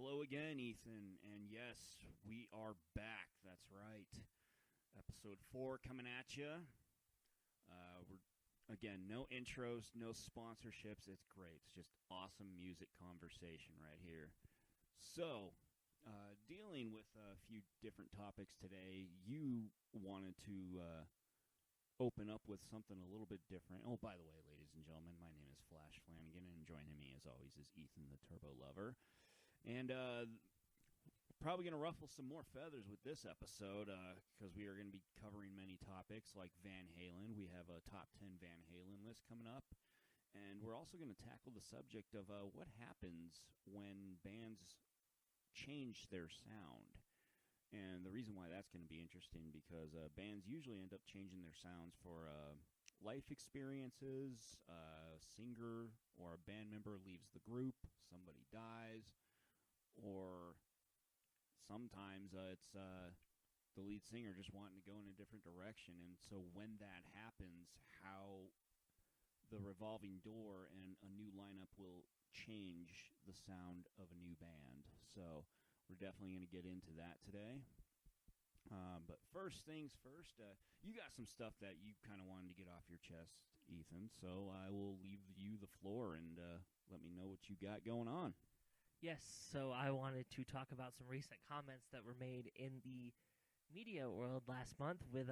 Hello again, Ethan. And yes, we are back. That's right. Episode 4 coming at you. Again, no intros, no sponsorships. It's great. It's just awesome music conversation right here. So, dealing with a few different topics today, you wanted to open up with something a little bit different. Oh, by the way, ladies and gentlemen, my name is Flash Flanagan, and joining me, as always, is Ethan, the Turbo Lover. And probably going to ruffle some more feathers with this episode because we are going to be covering many topics like Van Halen. We have a top 10 Van Halen list coming up. And we're also going to tackle the subject of what happens when bands change their sound. And the reason why that's going to be interesting because bands usually end up changing their sounds for life experiences, a singer or a band member leaves the group, somebody dies, or sometimes it's the lead singer just wanting to go in a different direction. And so when that happens, how the revolving door and a new lineup will change the sound of a new band. So we're definitely going to get into that today. But first things first, you got some stuff that you kind of wanted to get off your chest, Ethan. So I will leave you the floor and let me know what you got going on. Yes, so I wanted to talk about some recent comments that were made in the media world last month with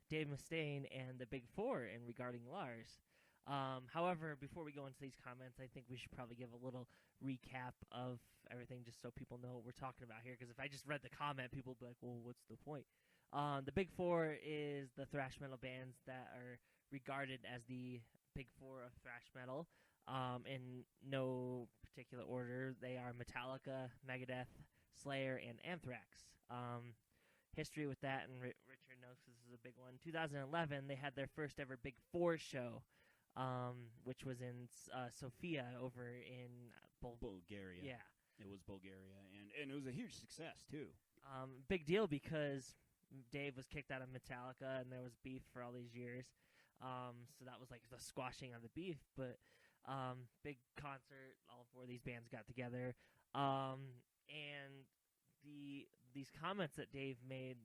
Dave Mustaine and the Big Four in regarding Lars. However, before we go into these comments, I think we should probably give a little recap of everything just so people know what we're talking about here, because if I just read the comment, people would be like, well, what's the point? The Big Four is the thrash metal bands that are regarded as the Big Four of thrash metal. In no particular order, they are Metallica, Megadeth, Slayer, and Anthrax. History with that, and Richard knows this is a big one. 2011, they had their first ever Big Four show, which was in Sofia over in Bulgaria. Yeah. It was Bulgaria, and it was a huge success, too. Big deal because Dave was kicked out of Metallica, and there was beef for all these years. So that was like the squashing of the beef, but big concert, all four of these bands got together. And these comments that Dave made,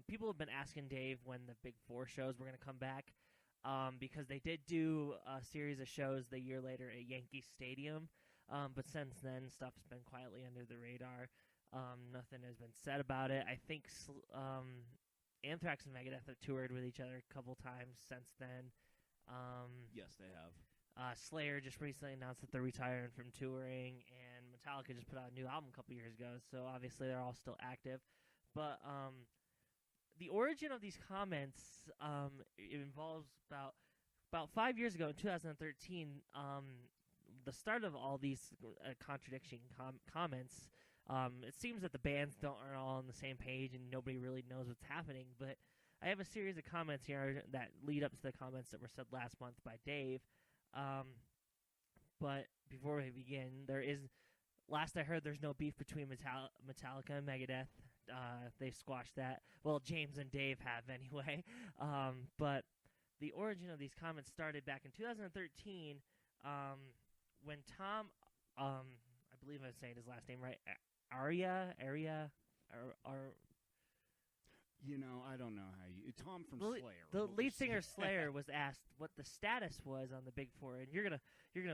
people have been asking Dave when the Big Four shows were going to come back, because they did do a series of shows the year later at Yankee Stadium. But since then, stuff's been quietly under the radar. Nothing has been said about it. I think Anthrax and Megadeth have toured with each other a couple times since then. Yes, they have. Slayer just recently announced that they're retiring from touring, and Metallica just put out a new album a couple years ago, so obviously they're all still active. But the origin of these comments, it involves about 5 years ago in 2013, the start of all these contradiction comments. It seems that the bands are all on the same page and nobody really knows what's happening, but I have a series of comments here that lead up to the comments that were said last month by Dave. But before we begin, last I heard, there's no beef between Metallica and Megadeth. They squashed that. Well, James and Dave have anyway. But the origin of these comments started back in 2013, when Tom, I believe I'm saying his last name right, Arya, or you know, I don't know how you... Tom from Slayer. The lead singer Slayer was asked what the status was on the Big Four, and you're gonna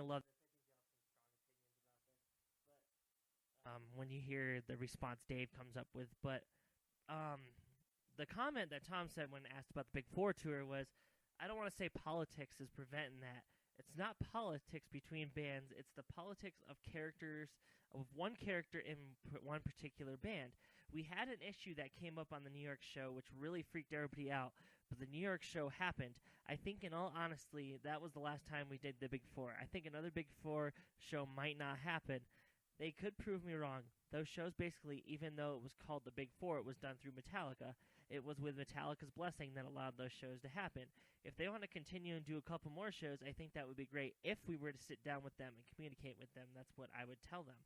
love this. I think you all have some strong opinions about this. But when you hear the response Dave comes up with, but the comment that Tom said when asked about the Big Four tour was, I don't want to say politics is preventing that. It's not politics between bands. It's the politics of characters, of one character in one particular band. We had an issue that came up on the New York show, which really freaked everybody out, but the New York show happened. I think, in all honesty, that was the last time we did the Big Four. I think another Big Four show might not happen. They could prove me wrong. Those shows basically, even though it was called the Big Four, it was done through Metallica. It was with Metallica's blessing that allowed those shows to happen. If they want to continue and do a couple more shows, I think that would be great. If we were to sit down with them and communicate with them, that's what I would tell them.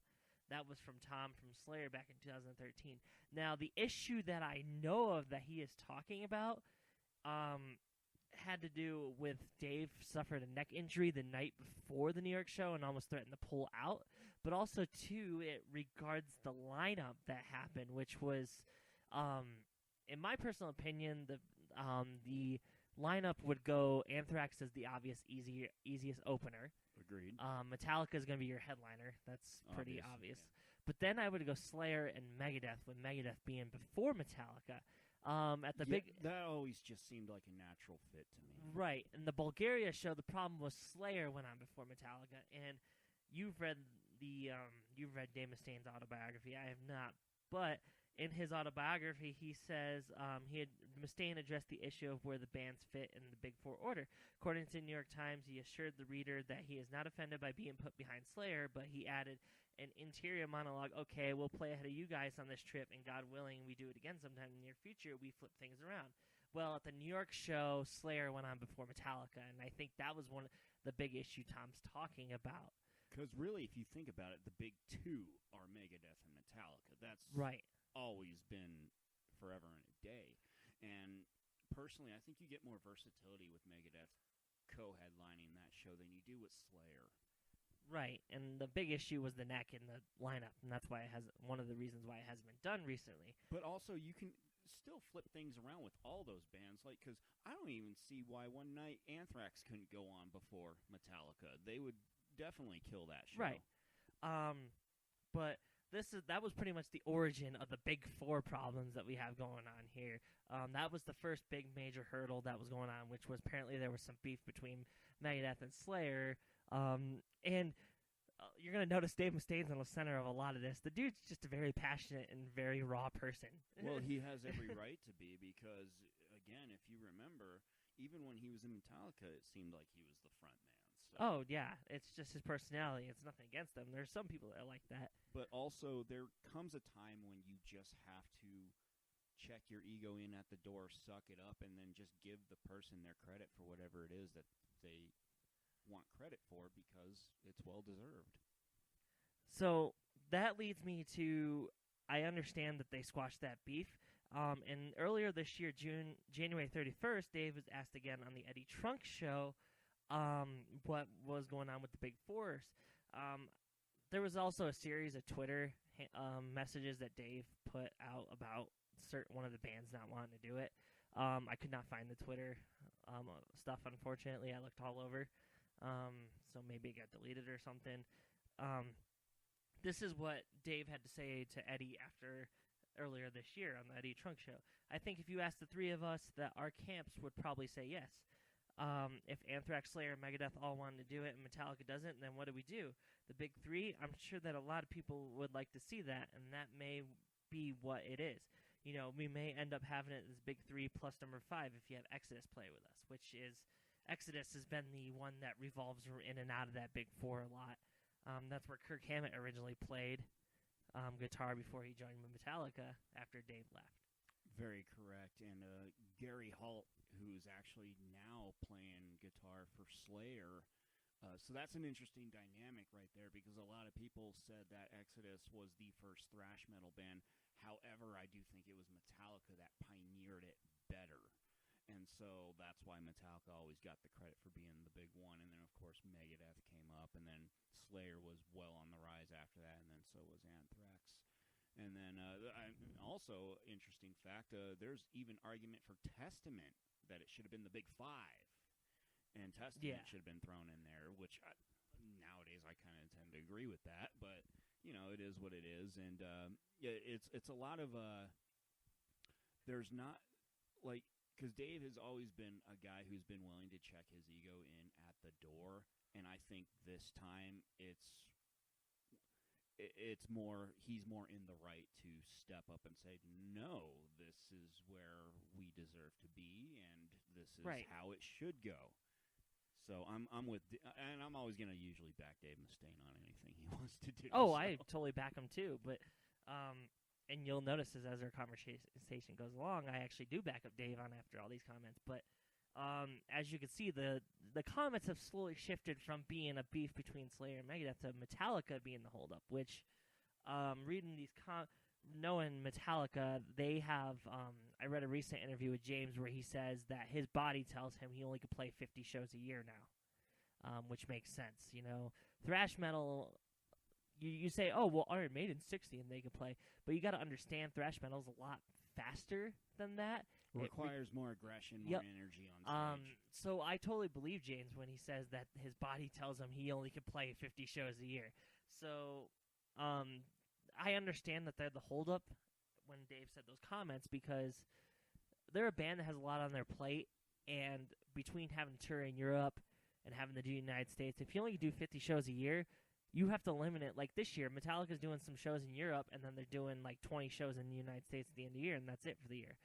That was from Tom from Slayer back in 2013. Now, the issue that I know of that he is talking about had to do with Dave Dave suffered a neck injury the night before the New York show and almost threatened to pull out. But also, too, it regards the lineup that happened, which was, in my personal opinion, the lineup would go Anthrax as the obvious easiest opener. Agreed. Metallica is going to be your headliner. That's pretty obvious. Yeah. But then I would go Slayer and Megadeth, with Megadeth being before Metallica. That always just seemed like a natural fit to me. Right. In the Bulgaria show, the problem was Slayer went on before Metallica, and you've read Dave Mustaine's autobiography. I have not, but in his autobiography, he says Mustaine addressed the issue of where the bands fit in the Big Four order. According to the New York Times, he assured the reader that he is not offended by being put behind Slayer, but he added an interior monologue, okay, we'll play ahead of you guys on this trip, and God willing, we do it again sometime in the near future, we flip things around. Well, at the New York show, Slayer went on before Metallica, and I think that was one of the big issue Tom's talking about. Because really, if you think about it, the big two are Megadeth and Metallica. That's right. Always been forever and a day. And personally, I think you get more versatility with Megadeth co-headlining that show than you do with Slayer. Right, and the big issue was the neck in the lineup, and that's why one of the reasons why it hasn't been done recently. But also, you can still flip things around with all those bands, because I don't even see why one night Anthrax couldn't go on before Metallica. They would definitely kill that show. Right. But that was pretty much the origin of the Big Four problems that we have going on here. That was the first big major hurdle that was going on, which was apparently there was some beef between Megadeth and Slayer. And you're going to notice Dave Mustaine's in the center of a lot of this. The dude's just a very passionate and very raw person. Well, he has every right to be because, again, if you remember, even when he was in Metallica, it seemed like he was the front man. So. Oh, yeah. It's just his personality. It's nothing against him. There's some people that are like that. But also, there comes a time when you just have to check your ego in at the door, suck it up, and then just give the person their credit for whatever it is that they want credit for because it's well-deserved. So that leads me to, I understand that they squashed that beef. And earlier this year, January 31st, Dave was asked again on the Eddie Trunk show what was going on with the Big Fours. There was also a series of Twitter messages that Dave put out about one of the bands not wanting to do it. I could not find the Twitter stuff, unfortunately. I looked all over. So maybe it got deleted or something. This is what Dave had to say to Eddie earlier this year on the Eddie Trunk show. I think if you asked the three of us, that our camps would probably say yes. If Anthrax, Slayer, and Megadeth all wanted to do it and Metallica doesn't, then what do we do? The big three, I'm sure that a lot of people would like to see that, and that may be what it is. You know, we may end up having it as big three plus number 5 if you have Exodus play with us, which is Exodus has been the one that revolves in and out of that Big Four a lot. That's where Kirk Hammett originally played guitar before he joined Metallica after Dave left. Very correct. And Gary Holt, who's actually now playing guitar for Slayer. So that's an interesting dynamic right there because a lot of people said that Exodus was the first thrash metal band. However, I do think it was Metallica that pioneered it better. And so that's why Metallica always got the credit for being the big one. And then, of course, Megadeth came up, and then Slayer was well on the rise after that, and then so was Anthrax. And then also, interesting fact, there's even argument for Testament that it should have been the Big Five. And Testament should have been thrown in there, which nowadays I kind of tend to agree with that. But, you know, it is what it is. And it's a lot of there's not, like, because Dave has always been a guy who's been willing to check his ego in at the door, and I think this time it's more he's more in the right to step up and say, no, this is where we deserve to be, and this is how it should go. So I'm with, and I'm always going to usually back Dave Mustaine on anything he wants to do. Oh, so. I totally back him too, but and you'll notice as our conversation goes along, I actually do back up Dave on after all these comments. But as you can see, the comments have slowly shifted from being a beef between Slayer and Megadeth to Metallica being the holdup. Which, reading these, knowing Metallica, they have I read a recent interview with James where he says that his body tells him he only can play 50 shows a year now, which makes sense. Thrash metal, you say, oh, well, Iron Maiden's 60 and they can play. But you got to understand thrash metal's a lot faster than that. It requires more aggression, more energy on stage. So I totally believe James when he says that his body tells him he only can play 50 shows a year. So I understand that they're the holdup when Dave said those comments, because they're a band that has a lot on their plate, and between having to tour in Europe and having to do United States, if you only do 50 shows a year, you have to limit it. Like this year, Metallica's doing some shows in Europe, and then they're doing like 20 shows in the United States at the end of the year, and that's it for the year.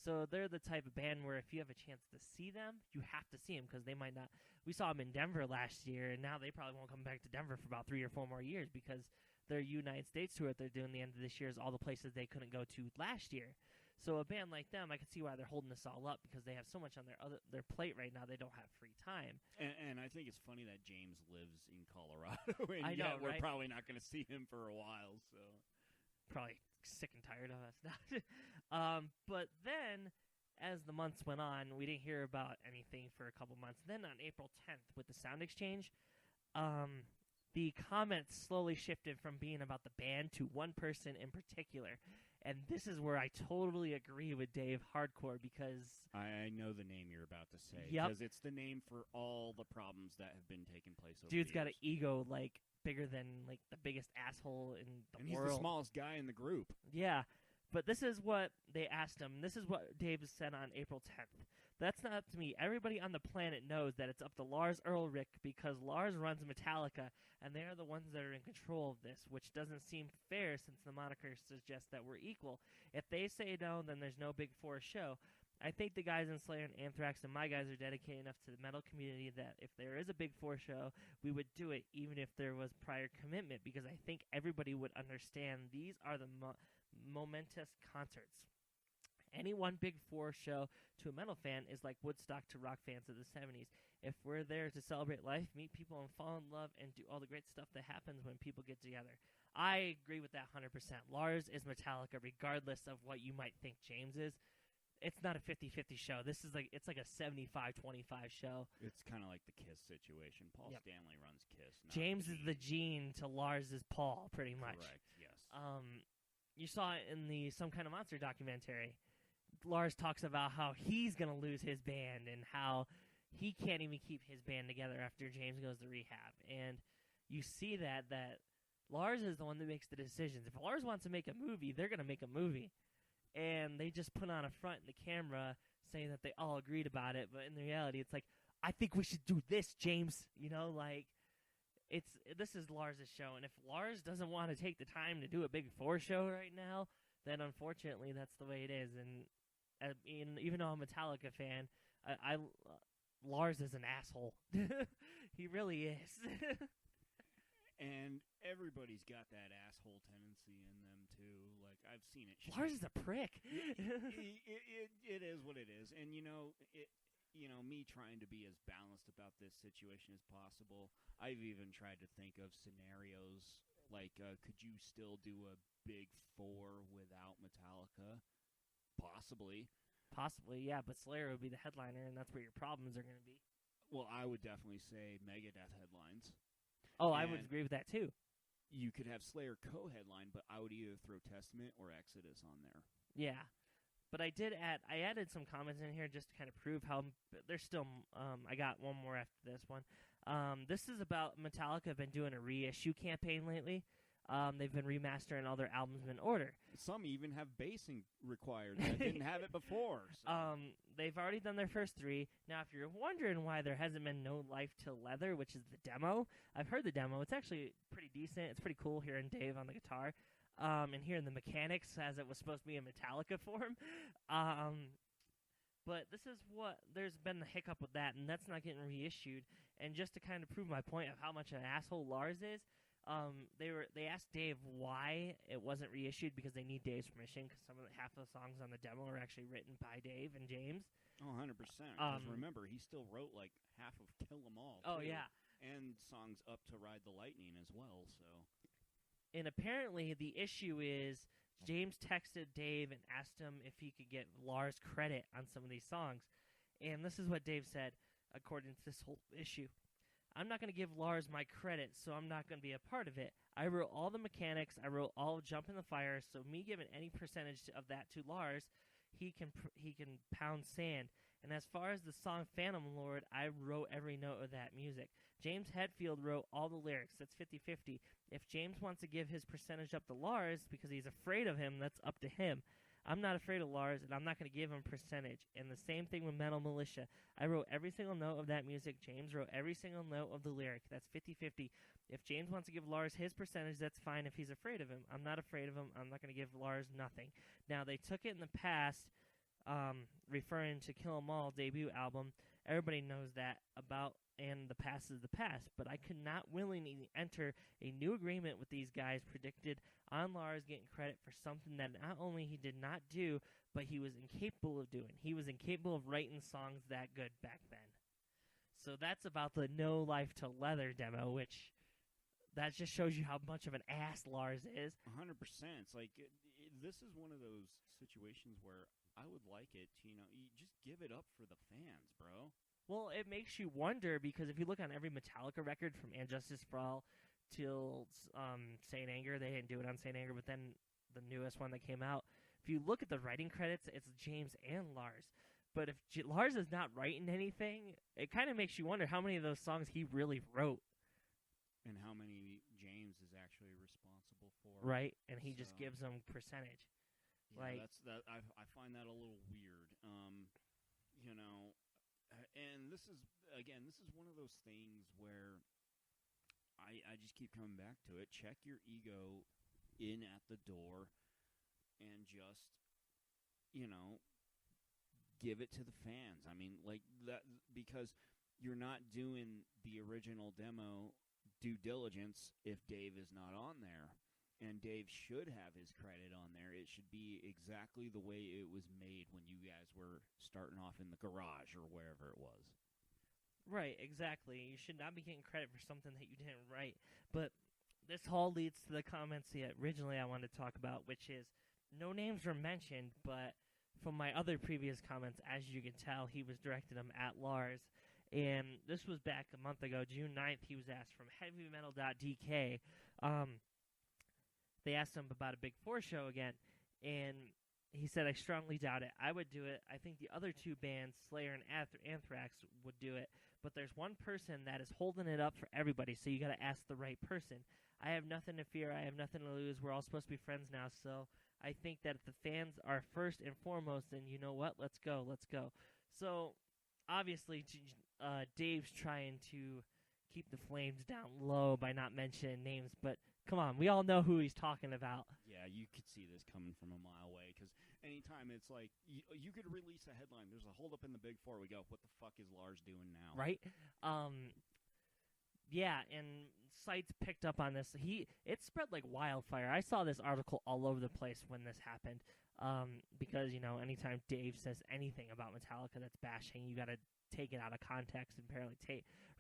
So they're the type of band where if you have a chance to see them, you have to see them, because they might not. We saw them in Denver last year, and now they probably won't come back to Denver for about 3 or 4 more years, because their United States tour that they're doing the end of this year is all the places they couldn't go to last year. So a band like them, I can see why they're holding this all up, because they have so much on their plate right now. They don't have free time. And I think it's funny that James lives in Colorado, and I know, we're right? probably not going to see him for a while. So probably sick and tired of us now. But then, as the months went on, we didn't hear about anything for a couple months. Then on April 10th, with the Sound Exchange, the comments slowly shifted from being about the band to one person in particular. And this is where I totally agree with Dave hardcore, because I know the name you're about to say. Yep. Because it's the name for all the problems that have been taking place over dude's the got years. an ego like bigger than like the biggest asshole in the world. He's the smallest guy in the group. Yeah. But this is what they asked him. This is what Dave said on April 10th. That's not up to me. Everybody on the planet knows that it's up to Lars Ulrich, because Lars runs Metallica, and they are the ones that are in control of this, which doesn't seem fair since the moniker suggests that we're equal. If they say no, then there's no Big Four show. I think the guys in Slayer and Anthrax and my guys are dedicated enough to the metal community that if there is a Big Four show, we would do it even if there was prior commitment, because I think everybody would understand these are the momentous concerts. Any one Big Four show to a metal fan is like Woodstock to rock fans of the 70s. If we're there to celebrate life, meet people, and fall in love, and do all the great stuff that happens when people get together. I agree with that 100%. Lars is Metallica, regardless of what you might think James is. It's not a 50-50 show. It's like a 75-25 show. It's kind of like the Kiss situation. Paul Yep. Stanley runs Kiss. James is the Gene to Lars is Paul, pretty much. Correct, yes. You saw it in the Some Kind of Monster documentary. Lars talks about how he's going to lose his band and how he can't even keep his band together after James goes to rehab. And you see that Lars is the one that makes the decisions. If Lars wants to make a movie, they're going to make a movie. And they just put on a front in the camera saying that they all agreed about it. But in reality, it's like, I think we should do this, James. This is Lars' show. And if Lars doesn't want to take the time to do a Big Four show right now, then unfortunately that's the way it is. And even though I'm a Metallica fan, Lars is an asshole. He really is. And everybody's got that asshole tendency in them too. Like, I've seen it. Lars is a prick. It is what it is. And me trying to be as balanced about this situation as possible. I've even tried to think of scenarios like, could you still do a Big Four without Metallica? Possibly, yeah, but Slayer would be the headliner, and that's where your problems are going to be. Well, I would definitely say Megadeth headlines. Oh, I would agree with that, too. You could have Slayer co-headline, but I would either throw Testament or Exodus on there. Yeah. But I added some comments in here just to kind of prove how there's still, I got one more after this one. This is about Metallica have been doing a reissue campaign lately. They've been remastering all their albums in order. Some even have basing required that didn't have it before. So. They've already done their first 3. Now, if you're wondering why there hasn't been No Life Till Leather, which is the demo, I've heard the demo. It's actually pretty decent. It's pretty cool hearing Dave on the guitar. And hearing the mechanics as it was supposed to be in Metallica form. But this is there's been the hiccup with that, and that's not getting reissued. And just to kind of prove my point of how much an asshole Lars is, they asked Dave why it wasn't reissued, because they need Dave's permission, because half of the songs on the demo are actually written by Dave and James. Oh, 100%. Because remember, he still wrote like half of Kill 'Em All. Oh, too, yeah. And songs up to Ride the Lightning as well. So. And apparently the issue is James texted Dave and asked him if he could get Lars credit on some of these songs. And this is what Dave said, according to this whole issue. I'm not going to give Lars my credit, so I'm not going to be a part of it. I wrote all the mechanics. I wrote all of Jump in the Fire, so me giving any percentage of that to Lars, he can pound sand. And as far as the song Phantom Lord, I wrote every note of that music. James Hetfield wrote all the lyrics. That's 50-50. If James wants to give his percentage up to Lars because he's afraid of him, that's up to him. I'm not afraid of Lars, and I'm not going to give him percentage. And the same thing with Metal Militia. I wrote every single note of that music. James wrote every single note of the lyric. That's 50-50. If James wants to give Lars his percentage, that's fine if he's afraid of him. I'm not afraid of him. I'm not going to give Lars nothing. Now, they took it in the past, referring to Kill 'Em All debut album. Everybody knows that about, and the past is the past. But I could not willingly enter a new agreement with these guys predicted on Lars getting credit for something that not only he did not do, but he was incapable of doing. He was incapable of writing songs that good back then. So that's about the No Life to Leather demo, which that just shows you how much of an ass Lars is. 100%. It's like, this is one of those situations where I would like it to, you just give it up for the fans, bro. Well, it makes you wonder, because if you look on every Metallica record from And Justice for All till Saint Anger, they didn't do it on Saint Anger, but then the newest one that came out, if you look at the writing credits, it's James and Lars. But if Lars is not writing anything, it kind of makes you wonder how many of those songs he really wrote. And how many James is actually responsible for. Right, and he just gives them percentage. Yeah, I find that a little weird. And this is one of those things where I just keep coming back to it. Check your ego in at the door and just, give it to the fans. I mean, like that, because you're not doing the original demo due diligence if Dave is not on there. And Dave should have his credit on there. It should be exactly the way it was made when you guys were starting off in the garage or wherever it was. Right, exactly. You should not be getting credit for something that you didn't write. But this all leads to the comments that originally I wanted to talk about, which is no names were mentioned, but from my other previous comments, as you can tell, he was directing them at Lars. And this was back a month ago, June 9th, he was asked from heavymetal.dk. They asked him about a Big Four show again, and he said, I strongly doubt it. I would do it. I think the other two bands, Slayer and Anthrax, would do it. But there's one person that is holding it up for everybody, so you got to ask the right person. I have nothing to fear. I have nothing to lose. We're all supposed to be friends now, so I think that if the fans are first and foremost, then you know what? Let's go. Let's go. So, obviously, Dave's trying to keep the flames down low by not mentioning names, but come on, we all know who he's talking about. Yeah, you could see this coming from a mile away, because anytime it's like, you could release a headline, there's a holdup in the Big Four, we go, what the fuck is Lars doing now? Right? Yeah, and sites picked up on this. It spread like wildfire. I saw this article all over the place when this happened, because, anytime Dave says anything about Metallica that's bashing, you got to take it out of context and apparently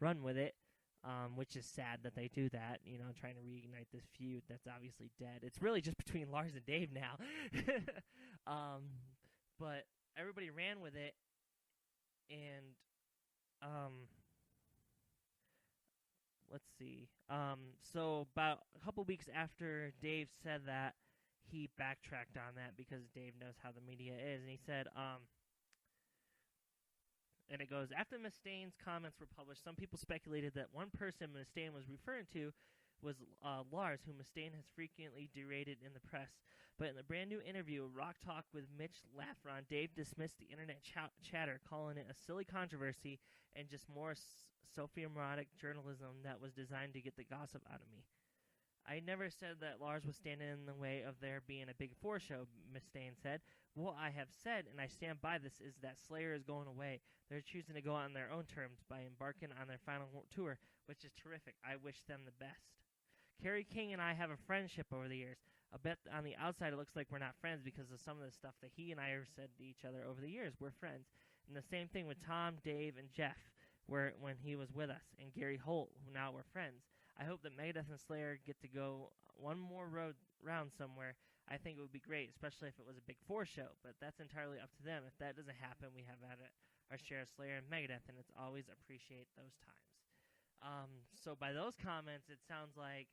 run with it. Which is sad that they do that, trying to reignite this feud that's obviously dead. It's really just between Lars and Dave now. But everybody ran with it, and let's see. So about a couple weeks after Dave said that, he backtracked on that because Dave knows how the media is, and he said, and it goes, after Mustaine's comments were published, some people speculated that one person Mustaine was referring to was Lars, who Mustaine has frequently derided in the press. But in the brand new interview, Rock Talk with Mitch Laffron, Dave dismissed the internet chatter, calling it a silly controversy and just more sophomoric journalism that was designed to get the gossip out of me. I never said that Lars was standing in the way of there being a Big Four show, Mustaine said. What I have said, and I stand by this, is that Slayer is going away. They're choosing to go on their own terms by embarking on their final tour, which is terrific. I wish them the best. Kerry King and I have a friendship over the years. I bet on the outside it looks like we're not friends because of some of the stuff that he and I have said to each other over the years. We're friends. And the same thing with Tom, Dave, and Jeff, when he was with us, and Gary Holt, who now we're friends. I hope that Megadeth and Slayer get to go one more round somewhere. I think it would be great, especially if it was a Big Four show. But that's entirely up to them. If that doesn't happen, we have at it our share of Slayer and Megadeth, and it's always appreciate those times. So by those comments, it sounds like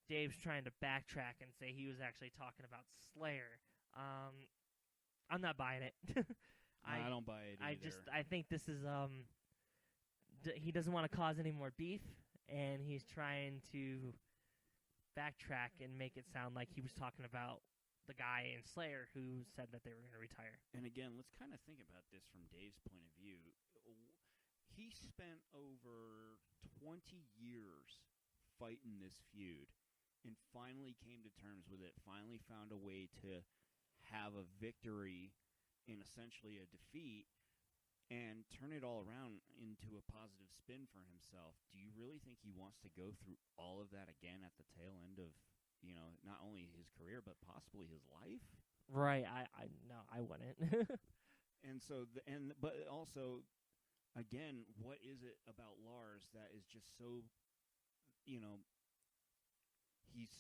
Dave's trying to backtrack and say he was actually talking about Slayer. I'm not buying it. I don't buy it either. I think this is he doesn't want to cause any more beef, and he's trying to backtrack and make it sound like he was talking about the guy in Slayer who said that they were going to retire. And again, let's kind of think about this from Dave's point of view. He spent over 20 years fighting this feud and finally came to terms with it, finally found a way to have a victory in essentially a defeat and turn it all around into a positive spin for himself. Do you really think he wants to go through all of that again at the tail end of, not only his career, but possibly his life? Right. No, I wouldn't. And so, but also, again, what is it about Lars that is just so, he's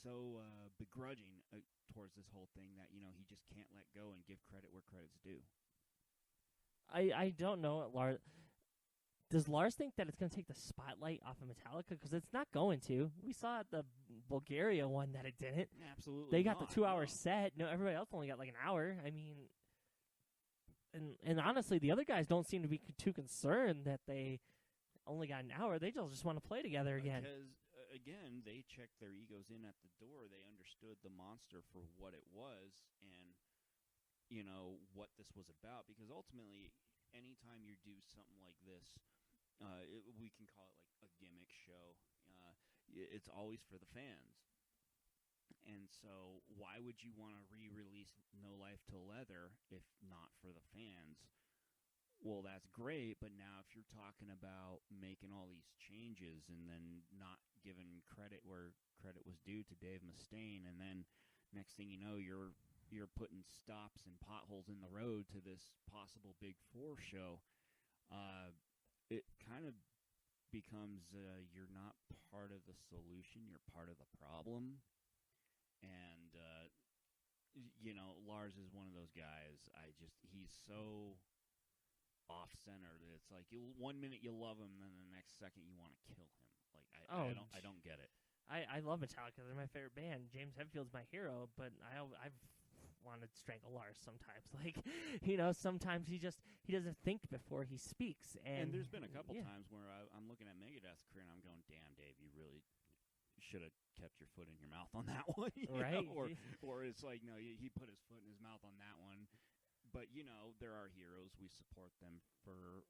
so begrudging towards this whole thing that, he just can't let go and give credit where credit's due? I don't know what Lars... Does Lars think that it's going to take the spotlight off of Metallica? Because it's not going to. We saw at the Bulgaria one that it didn't. Absolutely They got not, the 2-hour set. No, everybody else only got like an hour. I mean... And honestly, the other guys don't seem to be too concerned that they only got an hour. They just want to play together again. Because, again, they checked their egos in at the door. They understood the monster for what it was and, what this was about. Because ultimately, anytime you do something like this, we can call it like a gimmick show. It's always for the fans. And so why would you want to re-release No Life Till Leather if not for the fans? Well, that's great, but now if you're talking about making all these changes and then not giving credit where credit was due to Dave Mustaine, and then next thing you know, you're putting stops and potholes in the road to this possible Big Four show, it kind of becomes you're not part of the solution, you're part of the problem. And, Lars is one of those guys. He's so off-center that it's like 1 minute you love him, then the next second you want to kill him. Like, I don't get it. I love Metallica. They're my favorite band. James Hetfield's my hero, but I've wanted to strangle Lars sometimes. Like, sometimes he doesn't think before he speaks. And there's been a couple times where I'm looking at Megadeth's career and I'm going, damn, Dave, you really should have kept your foot in your mouth on that one, right? Or it's like, no, he put his foot in his mouth on that one. But there are heroes. We support them for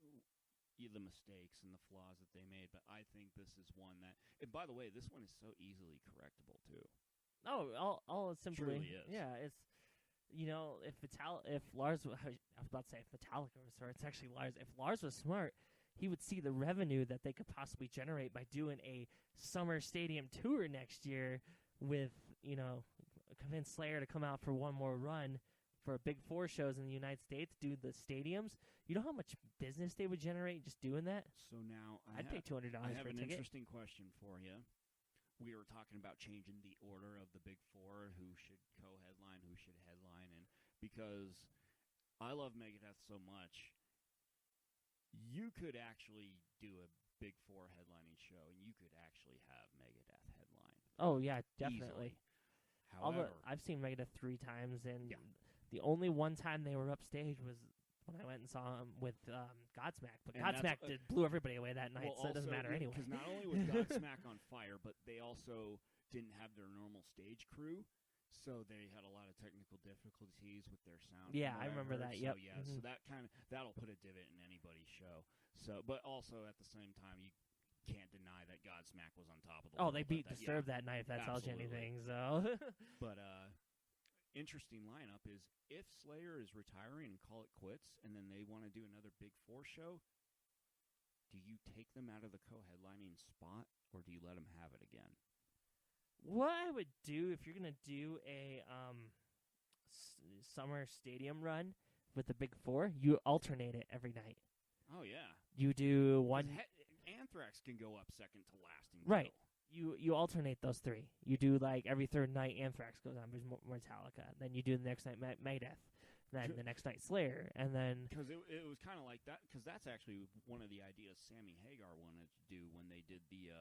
the mistakes and the flaws that they made. But I think this is one that, and by the way, this one is so easily correctable too. Oh, all simply, truly is. Yeah, it's if Lars, I was about to say if Metallica was smart, it's actually Lars. If Lars was smart, he would see the revenue that they could possibly generate by doing a summer stadium tour next year with, convince Slayer to come out for one more run for Big Four shows in the United States, do the stadiums. You know how much business they would generate just doing that? So now I'd pay $200 I have for a an ticket. interesting question for you. We were talking about changing the order of the Big Four, who should co-headline, who should headline, and because I love Megadeth so much, you could actually do a Big Four headlining show, and you could actually have Megadeth headline. Oh, yeah, definitely. Easily. However, I've seen Megadeth 3 times, and yeah. The only one time they were upstage was when I went and saw them with Godsmack. But and Godsmack blew everybody away that night, so it doesn't matter anyway. Because not only was Godsmack on fire, but they also didn't have their normal stage crew, so they had a lot of technical difficulties with their sound. Yeah, I remember that. So, Yep. yeah, so that'll put a divot in anybody's show. So, but also at the same time, you can't deny that Godsmack was on top of the world. They beat Disturbed that night, if that tells you anything. So, but interesting lineup is if Slayer is retiring and call it quits, and then they want to do another Big Four show, do you take them out of the co-headlining spot, or do you let them have it again? What I would do if you're going to do a summer stadium run with the Big Four, you alternate it every night. Oh, yeah. You do one... Anthrax can go up second to last. Right. you alternate those three. You do like every third night Anthrax goes on Metallica. Then you do the next night Megadeth. Then the next night Slayer, and then because it was kind of like that. Because that's actually one of the ideas Sammy Hagar wanted to do when they did the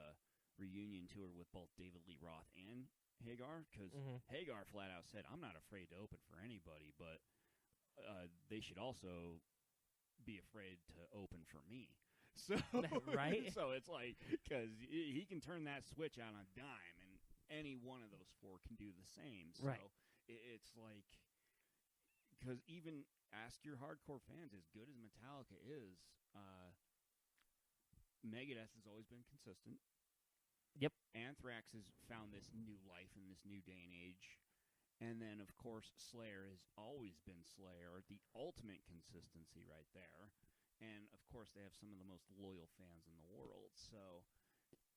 reunion tour with both David Lee Roth and Hagar. Because Hagar flat out said, "I'm not afraid to open for anybody, but they should also be afraid to open for me." So right. So it's like because he can turn that switch on a dime, and any one of those four can do the same. So right. It's like. Because even ask your hardcore fans, as good as Metallica is, Megadeth has always been consistent. Yep. Anthrax has found this new life in this new day and age. And then, of course, Slayer has always been Slayer, the ultimate consistency right there. And, of course, they have some of the most loyal fans in the world. So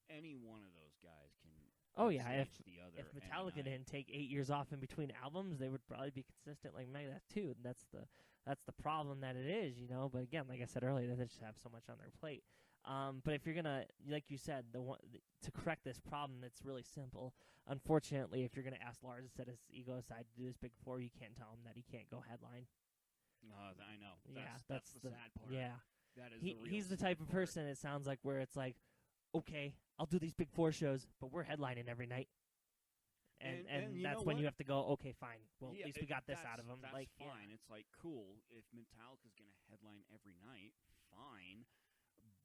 any one of those guys can... Oh yeah, if any Metallica didn't take 8 years off in between albums, they would probably be consistent like Megadeth too. And that's the problem that it is, you know. But again, like I said earlier, they just have so much on their plate. But if you're gonna, like you said, to correct this problem, it's really simple. Unfortunately, if you're gonna ask Lars to set his ego aside to do this big four, you can't tell him that he can't go headline. I know. That's the sad part. Yeah, that is. He's the type of person. It sounds like where it's like, okay, I'll do these big four shows, but we're headlining every night. And that's when you have to go, okay, fine. Well, at least we got this out of them. That's like, fine. Yeah. It's like, cool. If Metallica's going to headline every night, fine.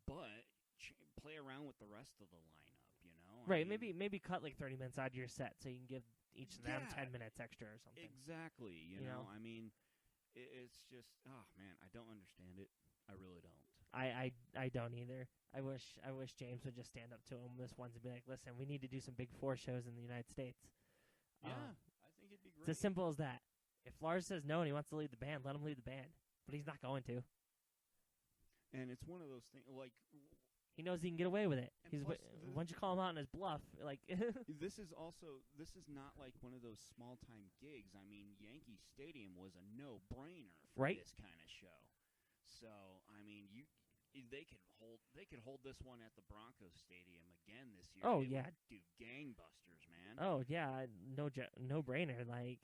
But play around with the rest of the lineup, you know? Right. I mean, maybe cut like 30 minutes out of your set so you can give each of them 10 minutes extra or something. Exactly. You know? I mean, it's just, oh, man, I don't understand it. I really don't. I don't either. I wish James would just stand up to him this once and be like, listen, we need to do some big four shows in the United States. Yeah, I think it'd be great. It's as simple as that. If Lars says no and he wants to lead the band, let him lead the band. But he's not going to. And it's one of those things, like... He knows he can get away with it. Once you call him out on his bluff, like... This is not like one of those small-time gigs. I mean, Yankee Stadium was a no-brainer for this kind of show. So, I mean, they could hold this one at the Broncos Stadium again this year. Oh, it yeah. would do gangbusters, man. Oh, yeah, no brainer, like.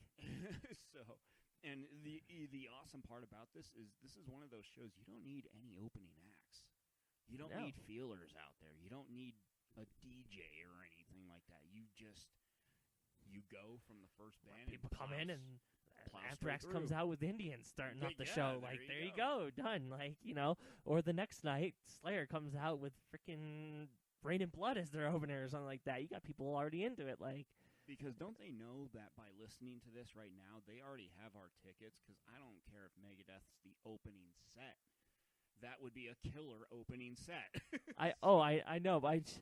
So, and the awesome part about this is one of those shows you don't need any opening acts. You don't need feelers out there. You don't need a DJ or anything like that. You go from the first band. People come in and Anthrax through. Comes out with Indians starting off the show. Like, there you go, done. Like, you know, or the next night, Slayer comes out with freaking Rain and Blood as their opener or something like that. You got people already into it, like. Because don't they know that by listening to this right now, they already have our tickets? Because I don't care if Megadeth's the opening set. That would be a killer opening set. I know. But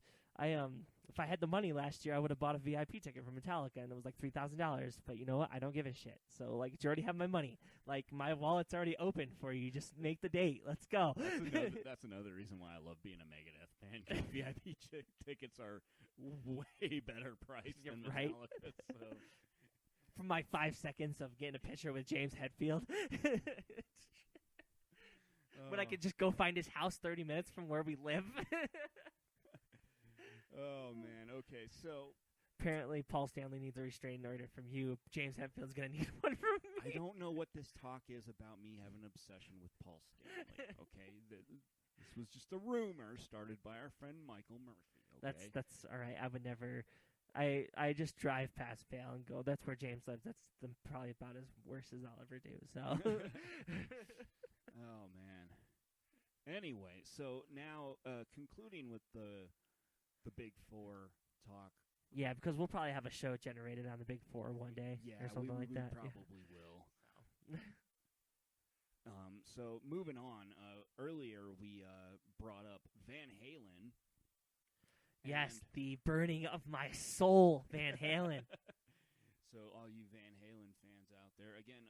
if I had the money last year, I would have bought a VIP ticket for Metallica, and it was like $3,000. But you know what? I don't give a shit. So like, you already have my money. Like, my wallet's already open for you. Just make the date. Let's go. That's another reason why I love being a Megadeth fan. Because VIP tickets are way better priced than Metallica. So. For my 5 seconds of getting a picture with James Hetfield. When I could just go find his house 30 minutes from where we live. Oh, man. Okay, so... Apparently, Paul Stanley needs a restraining order from you. James Hetfield's going to need one from me. I don't know what this talk is about me having an obsession with Paul Stanley, okay? This was just a rumor started by our friend Michael Murphy, okay? That's all right. I would never... I just drive past Vale and go, that's where James lives. That's probably about as worse as I'll ever do, so... Oh, man. Anyway, so now concluding with the Big Four talk. Yeah, because we'll probably have a show generated on the Big Four one day or something like that. We probably will. So moving on, earlier we brought up Van Halen. Yes, the burning of my soul, Van Halen. So all you Van Halen fans out there, again,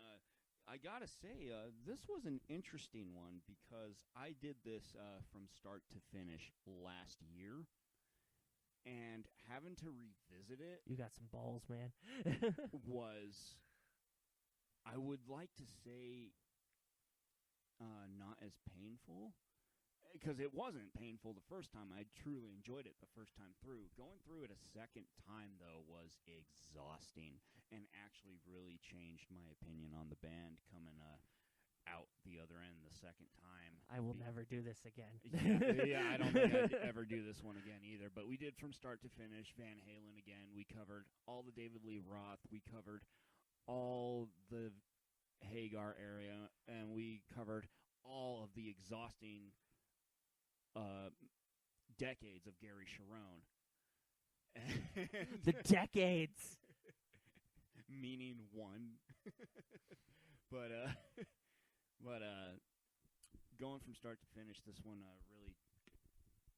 I gotta say, this was an interesting one because I did this from start to finish last year, and having to revisit it... You got some balls, man. was, I would like to say, not as painful. because it wasn't painful the first time. I truly enjoyed it the first time through. Going through it a second time, though, was exhausting and actually really changed my opinion on the band coming out the other end the second time. I will never do this again. Yeah, I don't think I'd ever do this one again either. But we did from start to finish. Van Halen again. We covered all the David Lee Roth. We covered all the Hagar area, and we covered all of the exhausting decades of Gary Cherone. The decades. Meaning one. but going from start to finish, this one really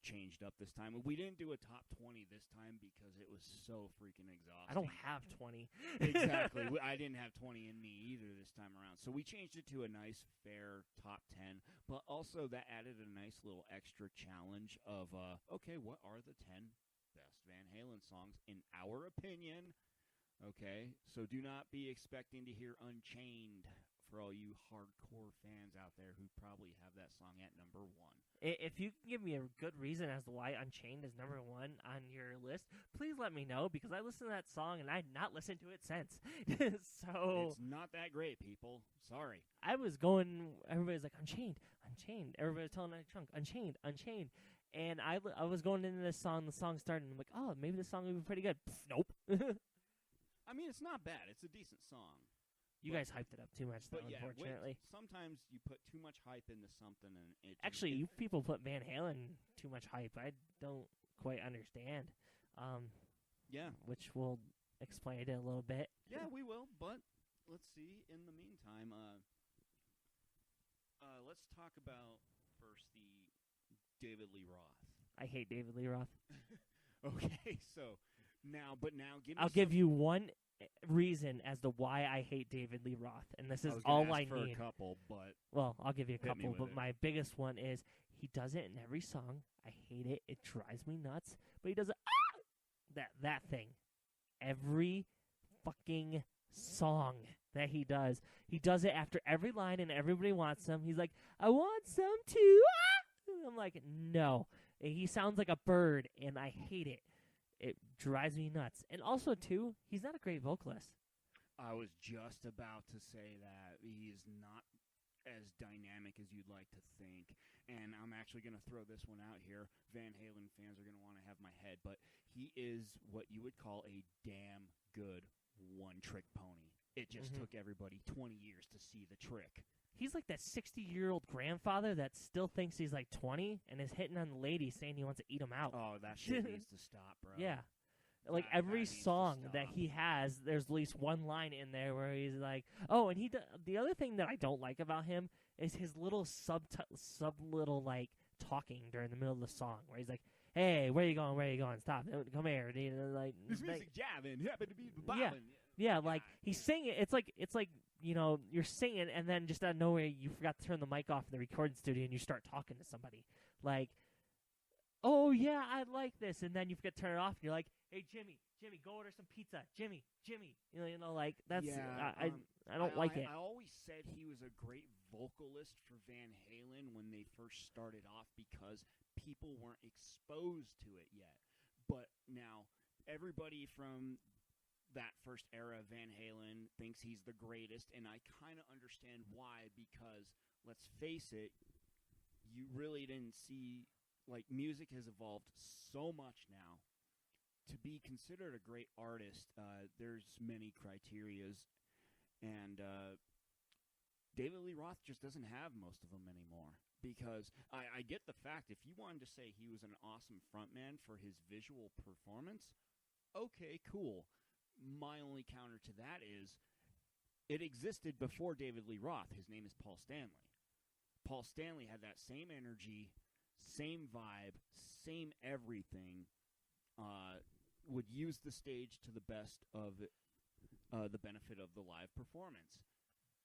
changed up this time. We didn't do a top 20 this time because it was so freaking exhausting. I don't have 20. Exactly. I didn't have 20 in me either this time around. So we changed it to a nice, fair top 10. But also that added a nice little extra challenge of, okay, what are the 10 best Van Halen songs in our opinion? Okay, so do not be expecting to hear Unchained for all you hardcore fans out there who probably have that song at number 1. If you can give me a good reason as to why Unchained is number 1 on your list, please let me know, because I listened to that song and I've not listened to it since. So it's not that great, people. Sorry. I was going, everybody's like, Unchained, Unchained. Everybody was telling that trunk, Unchained, Unchained. And I was going into this song, the song started, and I'm like, oh, maybe this song will be pretty good. Pff, nope. I mean, it's not bad. It's a decent song. You guys hyped it up too much, though, yeah, unfortunately. Sometimes you put too much hype into something, and it actually, you people put Van Halen too much hype. I don't quite understand. Yeah, which we'll explain it in a little bit. Yeah, we will. But let's see. In the meantime, let's talk about first the David Lee Roth. I hate David Lee Roth. Okay, so now give me. I'll give you one reason as to why I hate David Lee Roth, and this is all I need. A couple, but well, I'll give you a couple, but it. My biggest one is he does it in every song. I hate it; it drives me nuts. But he does it that thing every fucking song that he does. He does it after every line, and everybody wants some. He's like, "I want some too." And I'm like, no. And he sounds like a bird, and I hate it. It drives me nuts. And also, too, he's not a great vocalist. I was just about to say that. He is not as dynamic as you'd like to think. And I'm actually going to throw this one out here. Van Halen fans are going to want to have my head. But he is what you would call a damn good one-trick pony. It just took everybody 20 years to see the trick. He's like that 60-year-old grandfather that still thinks he's like 20 and is hitting on the ladies saying he wants to eat them out. Oh, that shit needs to stop, bro. Yeah. Like every song that he has, there's at least one line in there where he's like, oh, and the other thing that I don't like about him is his little little like talking during the middle of the song where he's like, hey, where you going? Where you going? Stop. Come here. Like, this music jamming happened to be bobbing. Yeah. Yeah, like he's singing. It's like you know, you're singing and then just out of nowhere you forgot to turn the mic off in the recording studio and you start talking to somebody. Like, oh yeah, I like this, and then you forget to turn it off and you're like, hey Jimmy, go order some pizza. Jimmy. You know, like that's I don't like it. I always said he was a great vocalist for Van Halen when they first started off because people weren't exposed to it yet. But now everybody from that first era of Van Halen thinks he's the greatest, and I kind of understand why, because let's face it, you really didn't see, like, music has evolved so much now. To be considered a great artist, there's many criterias, and David Lee Roth just doesn't have most of them anymore. Because I get the fact, if you wanted to say he was an awesome frontman for his visual performance, okay, cool. My only counter to that is it existed before David Lee Roth. His name is Paul Stanley. Paul Stanley had that same energy, same vibe, same everything, would use the stage to the best of the benefit of the live performance.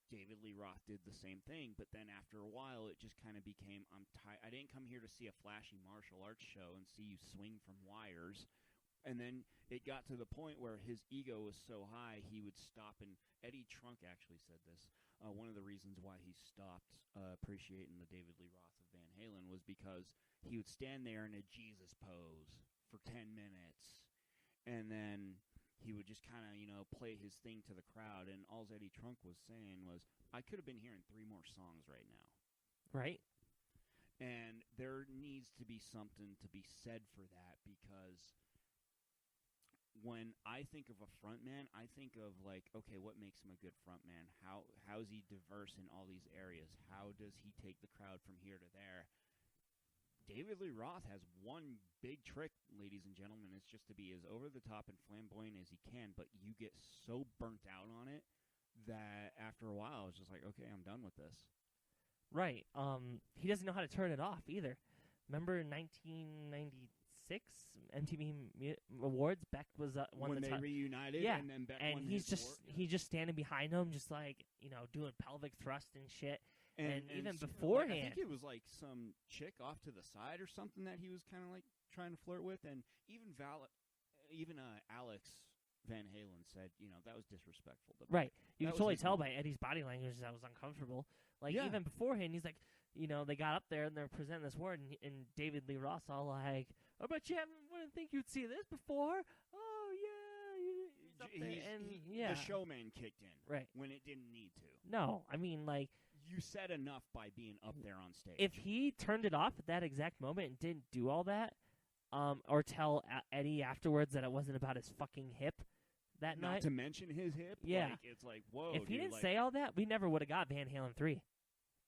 David Lee Roth did the same thing, but then after a while it just kind of became, I didn't come here to see a flashy martial arts show and see you swing from wires. And then it got to the point where his ego was so high, he would stop, and Eddie Trunk actually said this. one of the reasons why he stopped appreciating the David Lee Roth of Van Halen was because he would stand there in a Jesus pose for 10 minutes, and then he would just kind of, play his thing to the crowd, and all Eddie Trunk was saying was, I could have been hearing 3 more songs right now. Right. And there needs to be something to be said for that, because when I think of a frontman, I think of, like, okay, what makes him a good frontman? How is he diverse in all these areas? How does he take the crowd from here to there? David Lee Roth has one big trick, ladies and gentlemen. It's just to be as over-the-top and flamboyant as he can, but you get so burnt out on it that after a while it's just like, okay, I'm done with this. Right. He doesn't know how to turn it off either. Remember in 1996 MTV Awards, Beck was won when the they reunited, yeah, and then Beck and won he's his just standing behind him, just like doing pelvic thrust and shit. And even so, beforehand, I think it was like some chick off to the side or something that he was kind of like trying to flirt with, and even Alex Van Halen said, that was disrespectful. Right. You That could was totally his tell move. by Eddie's body language that was uncomfortable. Like, Yeah. even beforehand, he's like, they got up there and they're presenting this word, and David Lee Roth's all like, I bet you wouldn't think you'd see this before. Oh, yeah. He's up there, The showman kicked in. Right. When it didn't need to. No, I mean, like, You said enough by being up there on stage. if he turned it off at that exact moment and didn't do all that, or tell Eddie afterwards that it wasn't about his fucking hip that Not night. to mention his hip, Yeah. it's like, whoa, If he dude, didn't like, say all that, we never would have got Van Halen 3.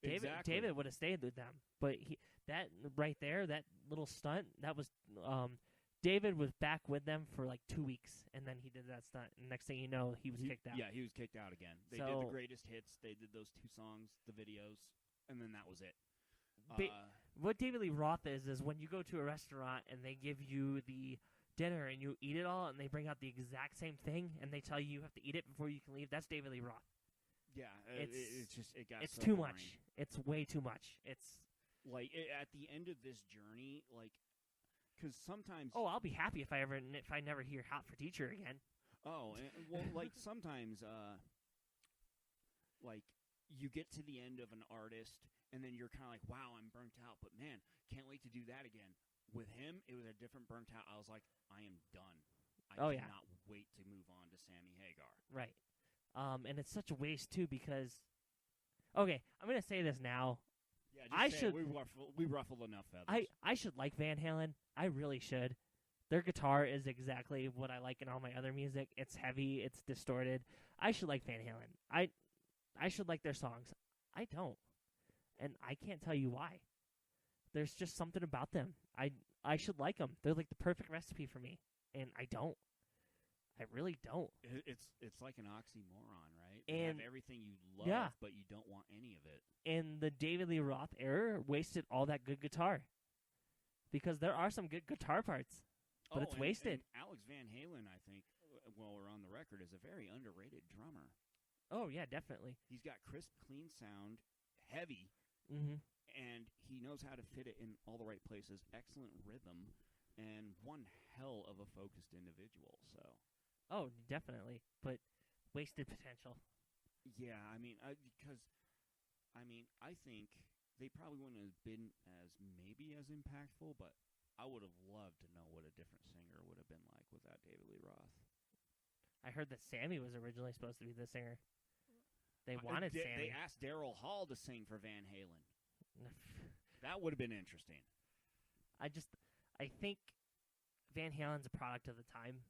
exactly. David would have stayed with them. But that right there, that little stunt, that was David was back with them for like 2 weeks, and then he did that stunt. And next thing you know, he was kicked out. Yeah, he was kicked out again. They did So- the greatest hits. They did those 2 songs, the videos, and then that was it. What David Lee Roth is when you go to a restaurant and they give you the dinner and you eat it all, and they bring out the exact same thing, and they tell you have to eat it before you can leave. That's David Lee Roth. yeah, it's just it got It's so too boring. much. It's way too much. It's Like at the end of this journey, like, because sometimes I'll be happy if I never hear Hot for Teacher again. Like sometimes like you get to the end of an artist and then you're kind of like, wow, I'm burnt out, but man, can't wait to do that again. With him, it was a different burnt out. I was like, I am done. I cannot wait to move on to Sammy Hagar. Right. And it's such a waste too, because okay, I'm gonna say this now. Yeah, we ruffled enough feathers. I should like Van Halen. I really should. Their guitar is exactly what I like in all my other music. It's heavy, it's distorted. I should like Van Halen. I should like their songs. I don't. And I can't tell you why. There's just something about them. I should like them. They're like the perfect recipe for me, and I don't. I really don't. It's like an oxymoron, right? You And have everything you love, but you don't want any of it. And the David Lee Roth era wasted all that good guitar, because there are some good guitar parts, but it's wasted. And Alex Van Halen, I think, while we're on the record, is a very underrated drummer. Oh yeah, definitely. He's got crisp, clean sound, heavy, Mm-hmm. and he knows how to fit it in all the right places. Excellent rhythm, and one hell of a focused individual. So, Oh, definitely, but wasted potential. yeah, I think they probably wouldn't have been as impactful, but I would have loved to know what a different singer would have been like without David Lee Roth. I heard that Sammy was originally supposed to be the singer. They wanted Sammy. They asked Daryl Hall to sing for Van Halen. That would have been interesting. I think Van Halen's a product of the time,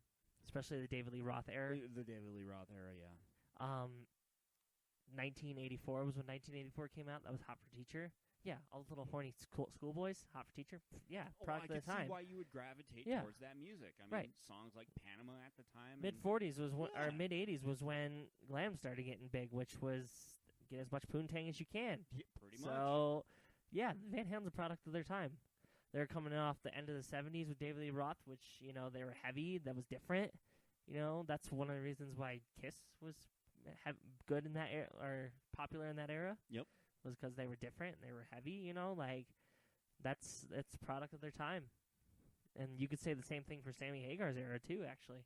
especially the David Lee Roth era. The David Lee Roth era, yeah. 1984 was when 1984 came out. That was Hot for Teacher. Yeah, all the little horny schoolboys, Hot for Teacher. Yeah, product I of the can time. see why you would gravitate Yeah. towards that music. I mean, Right. songs like Panama at the time. Mid 40s was when, Yeah. or mid 80s was when glam started getting big, which was get as much poontang as you can. Yeah, pretty much. So, yeah, Van Halen's a product of their time. They're coming off the end of the 70s with David Lee Roth, which, they were heavy. That was different. That's one of the reasons why Kiss was good in that era, or popular in that era. Yep. Was because they were different and they were heavy, it's a product of their time. And you could say the same thing for Sammy Hagar's era, too, actually.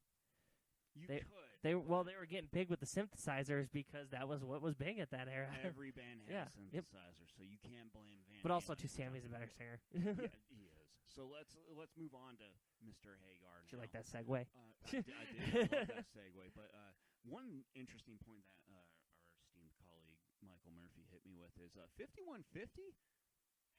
You They- could. They were getting big with the synthesizers because that was what was big at that era. Every band has Yeah, a synthesizer, so you can't blame Van But also, Halen too, for Sammy's a something. better singer. Yeah, he is. So let's move on to Mr. Hagar. Did you now. like that segue? I did. I love that segue. But one interesting point that our esteemed colleague Michael Murphy hit me with is 5150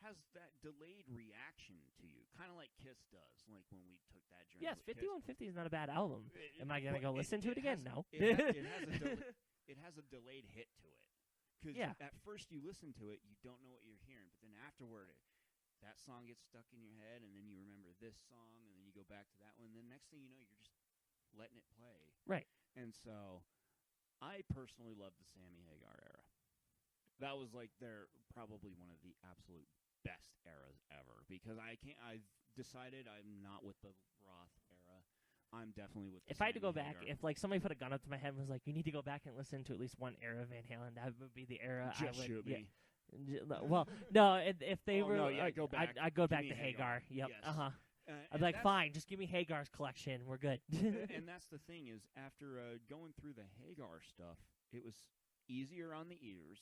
has that delayed reaction to you, kind of like Kiss does, like when we took that journey. Yes, with Kiss. 5150 is not a bad album. Am I gonna go listen to it again? No. It has a delayed hit to it. Because at first you listen to it, you don't know what you're hearing, but then afterward, that song gets stuck in your head, and then you remember this song, and then you go back to that one. And then next thing you know, you're just letting it play. Right. And so, I personally love the Sammy Hagar era. That was like their probably one of the absolute best eras ever, because I've decided I'm not with the Roth era. I'm definitely with the If I had to go Sammy back, Hagar. if like somebody put a gun up to my head and was like, "You need to go back and listen to at least one era of Van Halen," that would be the era I Just would. shoot me. Well, no, if they Oh, were, no, yeah, go back. I'd go Give back me to Hagar. Yep. Yes. I'd And be like, that's- fine, just give me Hagar's collection. We're good. And that's the thing is, after going through the Hagar stuff, it was easier on the ears.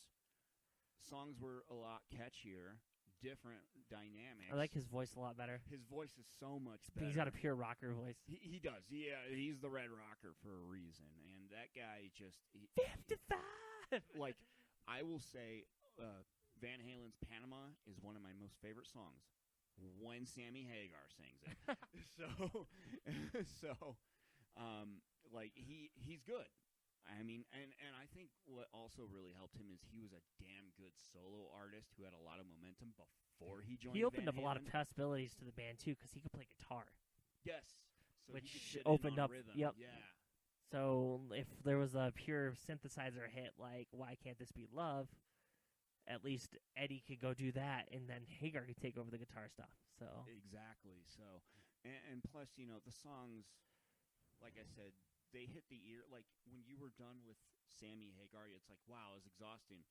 Songs were a lot catchier, different dynamics. I like his voice a lot better. His voice is so much better. He's got a pure rocker voice. He does. Yeah, he's the Red Rocker for a reason. And that guy just... 55. Like, I will say, Van Halen's Panama is one of my most favorite songs when Sammy Hagar sings it. Like, he's good. I mean, and I think what also really helped him is he was a damn good solo artist who had a lot of momentum before he joined He opened Van up a lot of Halen. possibilities to the band too, because he could play guitar. Yes. So Which he could fit in opened on up- rhythm. yep. Yeah. So if there was a pure synthesizer hit like "Why Can't This Be Love," at least Eddie could go do that, and then Hagar could take over the guitar stuff. So Exactly. So, and plus, you know, the songs, like I said, they hit the ear. Like, when you were done with Sammy Hagar, it's like, wow, it's exhausting.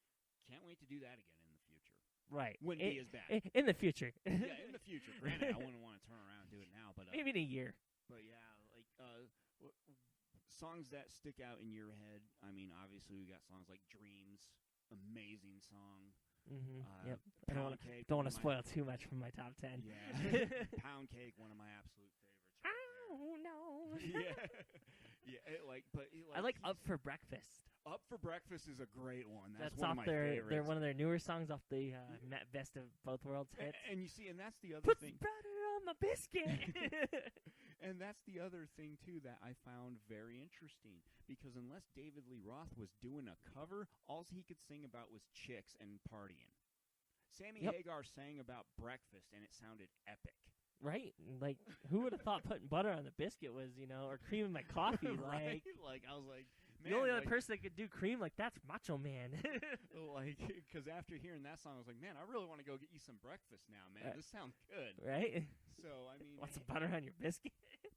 Can't wait to do that again in the future. right, Wouldn't be as bad. in the future. Yeah, in the future. Granted, I wouldn't want to turn around and do it now, but Maybe in a year. But yeah, like songs that stick out in your head. I mean, obviously we got songs like "Dreams," amazing song. Yep. I Pound Cake, don't one want to of my- spoil too much from my top 10. Yeah, Pound Cake, one of my absolute favorites. Oh no. Yeah, I like Up for Breakfast. Up for Breakfast is a great one. That's That's one off of my favorites. their one of their newer songs off the Best of Both Worlds hits. And you see, and that's the other Put thing. butter on my biscuit. And that's the other thing, too, that I found very interesting. Because unless David Lee Roth was doing a cover, all he could sing about was chicks and partying. Sammy Hagar sang about breakfast, and it sounded epic. Right? Like, who would have thought putting butter on the biscuit was, or cream in my coffee? Right? Like, I was like, man. The only other person that could do cream like that's Macho Man. Like, because after hearing that song, I was like, man, I really want to go get you some breakfast now, man. This sounds good. Right? So, I mean. Want some butter on your biscuit?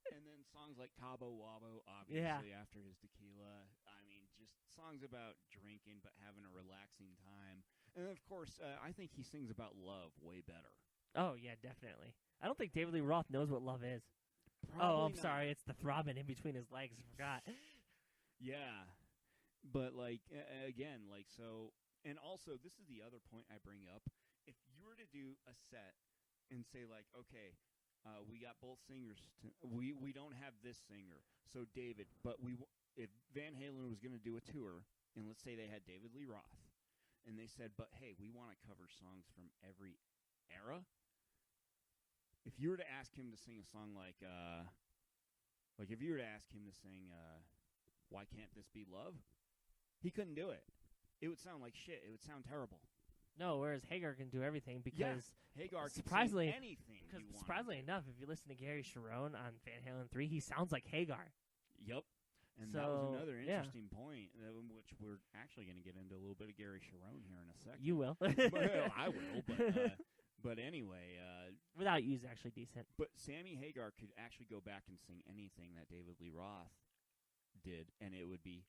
And then songs like Cabo Wabo, obviously, after his tequila. I mean, just songs about drinking but having a relaxing time. And, of course, I think he sings about love way better. Oh, yeah, definitely. I don't think David Lee Roth knows what love is. Probably I'm not. sorry. It's the throbbing in between his legs. I forgot. Yeah. But, like, again, like, so. And also, this is the other point I bring up. If you were to do a set and say, like, okay, we got both singers. We don't have this singer. So, David, but if Van Halen was going to do a tour, and let's say they had David Lee Roth, and they said, but, hey, we want to cover songs from every era. If you were to ask him to sing a song like if you were to ask him to sing Why Can't This Be Love, he couldn't do it. It would sound like shit. It would sound terrible. No, whereas Hagar can do everything because Hagar could surprisingly, sing anything. because he wanted. surprisingly enough, if you listen to Gary Sharon on Van Halen 3, he sounds like Hagar. Yep. And that So, was another yeah. interesting point, which we're actually going to get into a little bit of Gary Sharon here in a second. You will. Well, I will, but anyway. Without you is actually decent. But Sammy Hagar could actually go back and sing anything that David Lee Roth did, and it would be,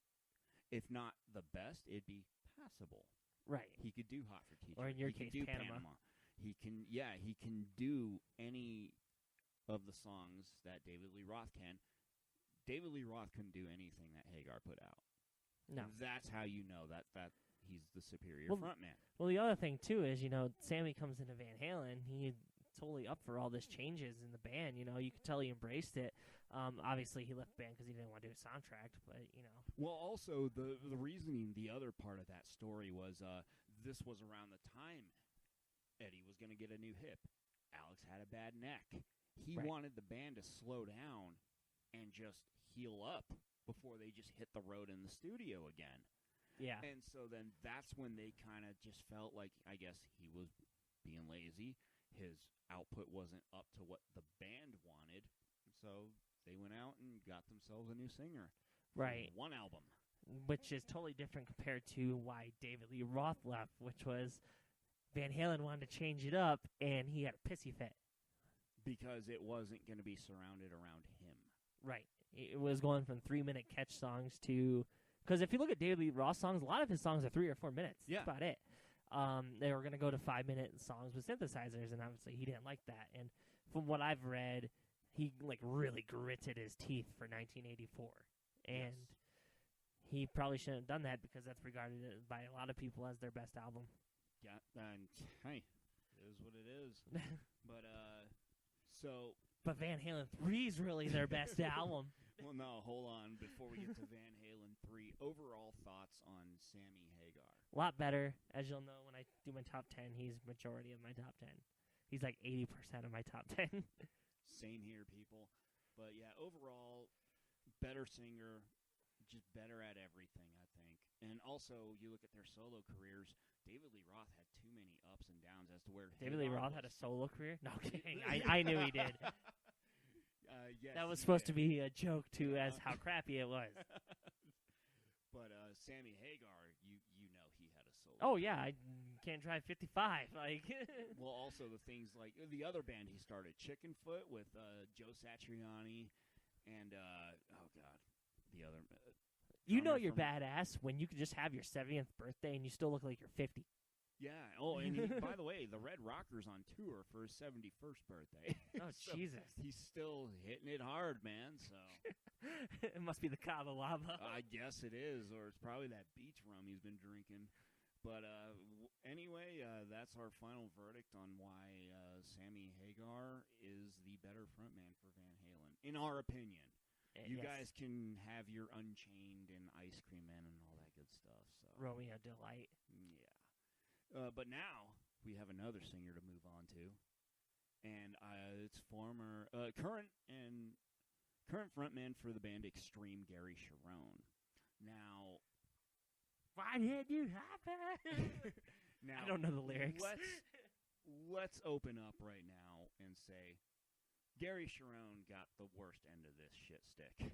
if not the best, it'd be passable. Right. He could do Hot for Teacher. Or in your he case, could do Panama. He can do any of the songs that David Lee Roth can. David Lee Roth couldn't do anything that Hagar put out. No. That's how you know that he's the superior Well, frontman. Well, the other thing, too, is, Sammy comes into Van Halen. He's totally up for all this changes in the band. You could tell he embraced it. Obviously, he left the band because he didn't want to do a soundtrack, but. Well, also, the reasoning, the other part of that story was this was around the time Eddie was going to get a new hip. Alex had a bad neck. He wanted the band to slow down and just heal up before they just hit the road in the studio again. Yeah. And so then that's when they kind of just felt like, I guess, he was being lazy. His output wasn't up to what the band wanted. So they went out and got themselves a new singer. Right. One album. Which is totally different compared to why David Lee Roth left, which was Van Halen wanted to change it up, and he had a pissy fit. Because it wasn't going to be surrounded around him. Right. It was going from 3-minute catch songs to... Because if you look at David Lee Roth songs, a lot of his songs are 3 or 4 minutes. Yeah. That's about it. They were going to go to 5-minute songs with synthesizers, and obviously he didn't like that. And from what I've read, he really gritted his teeth for 1984. And he probably shouldn't have done that because that's regarded by a lot of people as their best album. Yeah, and hey, it is what it is. But, But Van Halen 3 is really their best album. Well, no, hold on. Before we get to Van Halen 3, overall thoughts on Sammy Hagar? A lot better. As you'll know, when I do my top 10, he's majority of my top 10. He's like 80% of my top 10. Same here, people. But, yeah, overall, better singer, just better at everything, I think. And also, you look at their solo careers, David Lee Roth had too many ups and downs as to where David Lee Roth had a solo career? No kidding. I knew he did. Yes, that was supposed to be a joke, too, as how crappy it was. But Sammy Hagar, you know he had a solo. Oh, yeah. I can't drive 55. Well, also the things like the other band he started, Chickenfoot, with Joe Satriani and, the other... you know you're badass when you can just have your 70th birthday and you still look like you're 50. Yeah. Oh, and by the way, the Red Rocker's on tour for his 71st birthday. Oh, so Jesus. He's still hitting it hard, man, so. It must be the Cava Lava. I guess it is, or it's probably that beach rum he's been drinking. But anyway, that's our final verdict on why Sammy Hagar is the better frontman for Van Halen, in our opinion. You guys can have your Unchained and Ice Cream Man and all that good stuff. So Romeo Delight. Yeah. But now we have another singer to move on to, and it's current frontman for the band Extreme, Gary Cherone. Now, why did you happen? Now, I don't know the lyrics. Let's open up right now and say Gary Cherone got the worst end of this shit stick.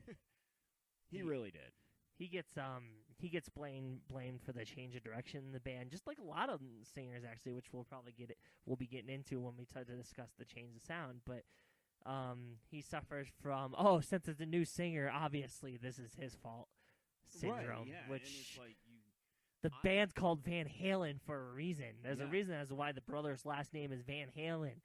He really did. He gets blamed for the change of direction in the band, just like a lot of singers actually, which we'll be getting into when we try to discuss the change of sound. But he suffers from since it's a new singer, obviously this is his fault syndrome. Right, yeah. Which and it's like the band's called Van Halen for a reason. There's a reason as to why the brother's last name is Van Halen.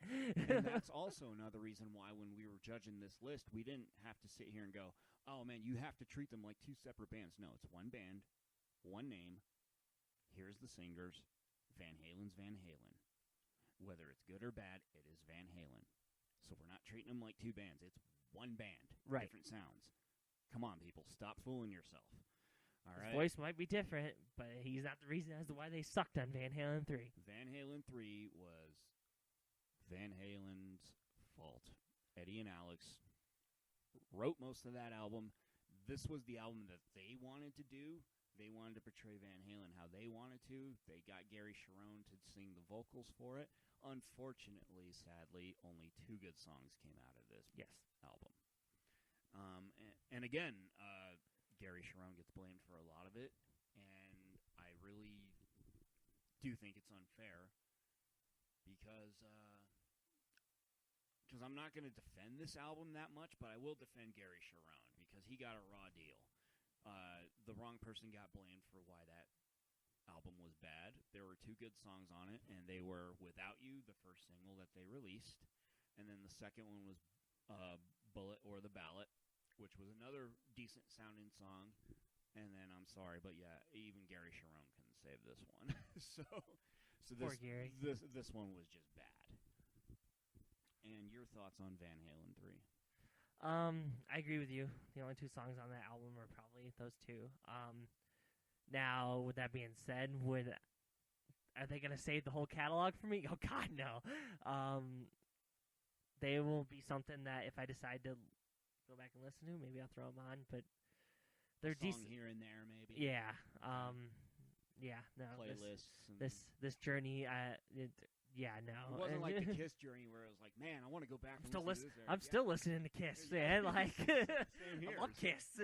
And that's also another reason why when we were judging this list, we didn't have to sit here and go, oh, man, you have to treat them like two separate bands. No, it's one band, one name. Here's the singers. Van Halen's Van Halen. Whether it's good or bad, it is Van Halen. So we're not treating them like two bands. It's one band. Right. Different sounds. Come on, people. Stop fooling yourself. All right. His voice might be different, but he's not the reason as to why they sucked on Van Halen 3. Van Halen 3 was Van Halen's fault. Eddie and Alex wrote most of that album. This was the album that they wanted to do. They wanted to portray Van Halen how they wanted to. They got Gary Cherone to sing the vocals for it. Unfortunately, sadly, only 2 good songs came out of this album. And again, Gary Cherone gets blamed for a lot of it, and I really do think it's unfair because I'm not going to defend this album that much, but I will defend Gary Cherone because he got a raw deal. The wrong person got blamed for why that album was bad. There were 2 good songs on it, and they were Without You, the first single that they released, and then the second one was Bullet or the Ballot, which was another decent sounding song. And then I'm sorry, but yeah, even Gary Sharon couldn't save this one. so Poor Gary. This one was just bad. And your thoughts on Van Halen 3? I agree with you. The only 2 songs on that album are probably those 2. Now, with that being said, are they going to save the whole catalog for me? Oh, God, no. They will be something that if I decide to go back and listen to, maybe I'll throw them on. But they're decent here and there, maybe. Yeah. No. Playlists. This journey. No. It wasn't like the Kiss journey where it was like, man, I want to go back. I'm still listening to Kiss, man. Like, Same here. I love Kiss.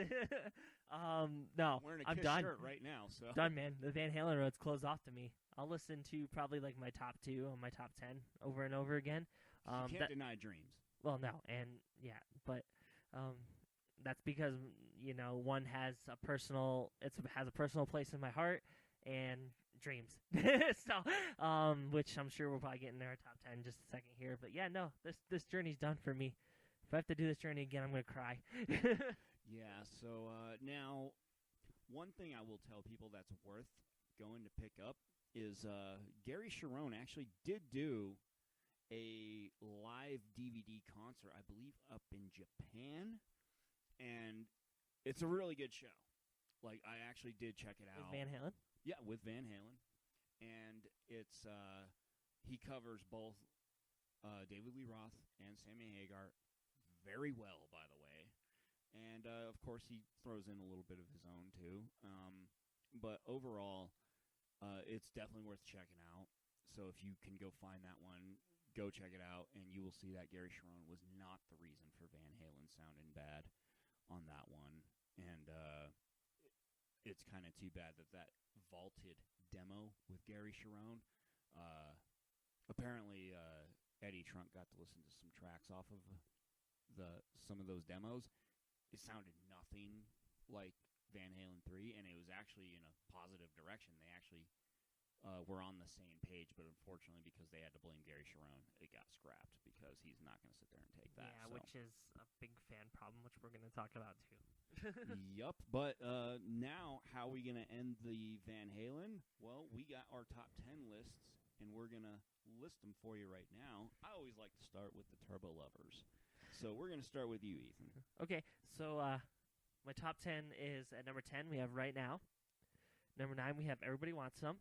No, I'm wearing a I'm Kiss done. shirt right now. So Done, man. The Van Halen road's closed off to me. I'll listen to probably like my top 2 on my top 10 over and over again. You can't deny Dreams. Well, no, and but that's because one has a personal place in my heart, and Dreams. So, which I'm sure we'll probably get in our top 10 in just a second here. But yeah, no, this journey's done for me. If I have to do this journey again, I'm gonna cry. Yeah. So now, one thing I will tell people that's worth going to pick up is Gary Sharon actually did do a live DVD concert, I believe, up in Japan, and it's a really good show. Like, I actually did check it out. With Van Halen? Yeah, with Van Halen. And it's he covers both David Lee Roth and Sammy Hagar very well, by the way. And, of course, he throws in a little bit of his own, too. But overall, it's definitely worth checking out. So if you can go find that one, go check it out, and you will see that Gary Sharon was not the reason for Van Halen sounding bad on that one. And it's kind of too bad that vaulted demo with Gary Sharon, apparently Eddie Trunk got to listen to some tracks off of some of those demos. It sounded nothing like Van Halen 3, and it was actually in a positive direction. They actually were on the same page, but unfortunately, because they had to blame Gary Sharon, it got scrapped because he's not going to sit there and take that. Yeah, which is a big fan problem, which we're going to talk about too. Yup, but now how are we going to end the Van Halen? Well, we got our top 10 lists, and we're going to list them for you right now. I always like to start with the Turbo Lovers. So we're going to start with you, Ethan. Okay, so my top 10 is at number 10, we have Right Now. Number 9, we have Everybody Wants Some.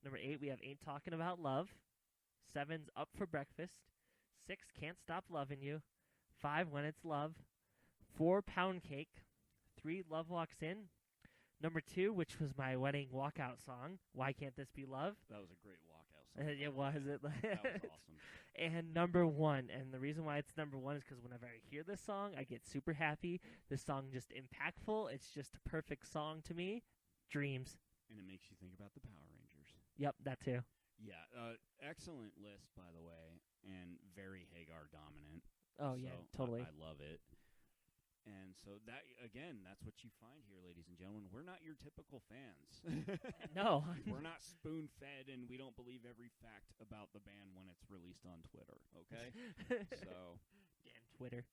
Number 8, we have Ain't Talking About Love. 7's Up for Breakfast. 6, Can't Stop Loving You. 5, When It's Love. 4, Pound Cake. 3, Love Walks In. Number 2, which was my wedding walkout song, Why Can't This Be Love? That was a great walkout song. It was. That was awesome. And number 1, and the reason why it's number 1 is because whenever I hear this song, I get super happy. This song just impactful. It's just a perfect song to me. Dreams. And it makes you think about the Power Rangers. Yep, that too. Yeah, excellent list, by the way, and very Hagar dominant. Oh, yeah, totally. I love it. And so that, again, that's what you find here, ladies and gentlemen. We're not your typical fans. No. We're not spoon-fed, and we don't believe every fact about the band when it's released on Twitter, okay? So, damn Twitter.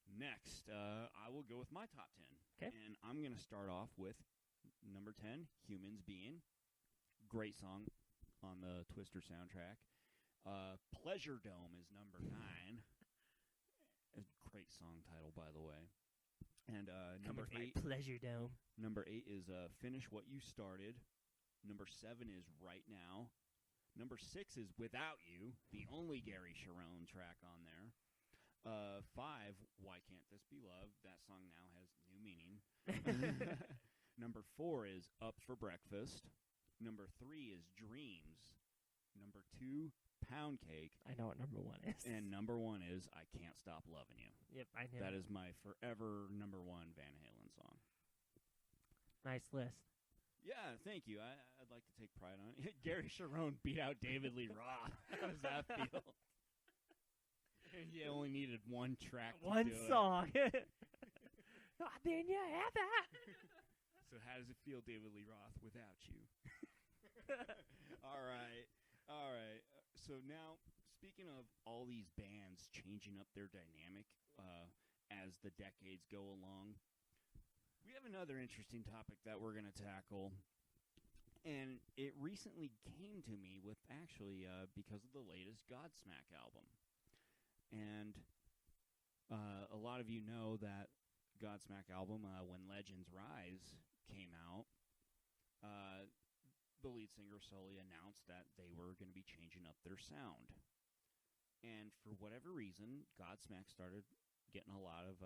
Next, I will go with my top 10. Okay. And I'm going to start off with number 10, Humans Being. Great song on the Twister soundtrack. Pleasure Dome is number 9. A great song title, by the way. And number 8, Pleasure Dome. Number 8 is Finish What You Started. Number 7 is Right Now. Number 6 is Without You, the only Gary Sharon track on there. 5, Why Can't This Be Love? That song now has new meaning. Number 4 is Up for Breakfast. Number 3 is Dreams. Number 2, Pound Cake. I know what number 1 is. And number 1 is I Can't Stop Loving You. Yep, I know. That is my forever number 1 Van Halen song. Nice list. Yeah, thank you. I'd like to take pride on it. Gary Sharon beat out David Lee Roth. How does that feel? You only needed one track to one do song. it. Oh, then you have that. So how does it feel, David Lee Roth, without you? All right. So now, speaking of all these bands changing up their dynamic, as the decades go along. We have another interesting topic that we're going to tackle, and it recently came to me with actually because of the latest Godsmack album. And a lot of you know that Godsmack album, When Legends Rise, came out. The lead singer Sully announced that they were going to be changing up their sound. And for whatever reason, Godsmack started getting a lot of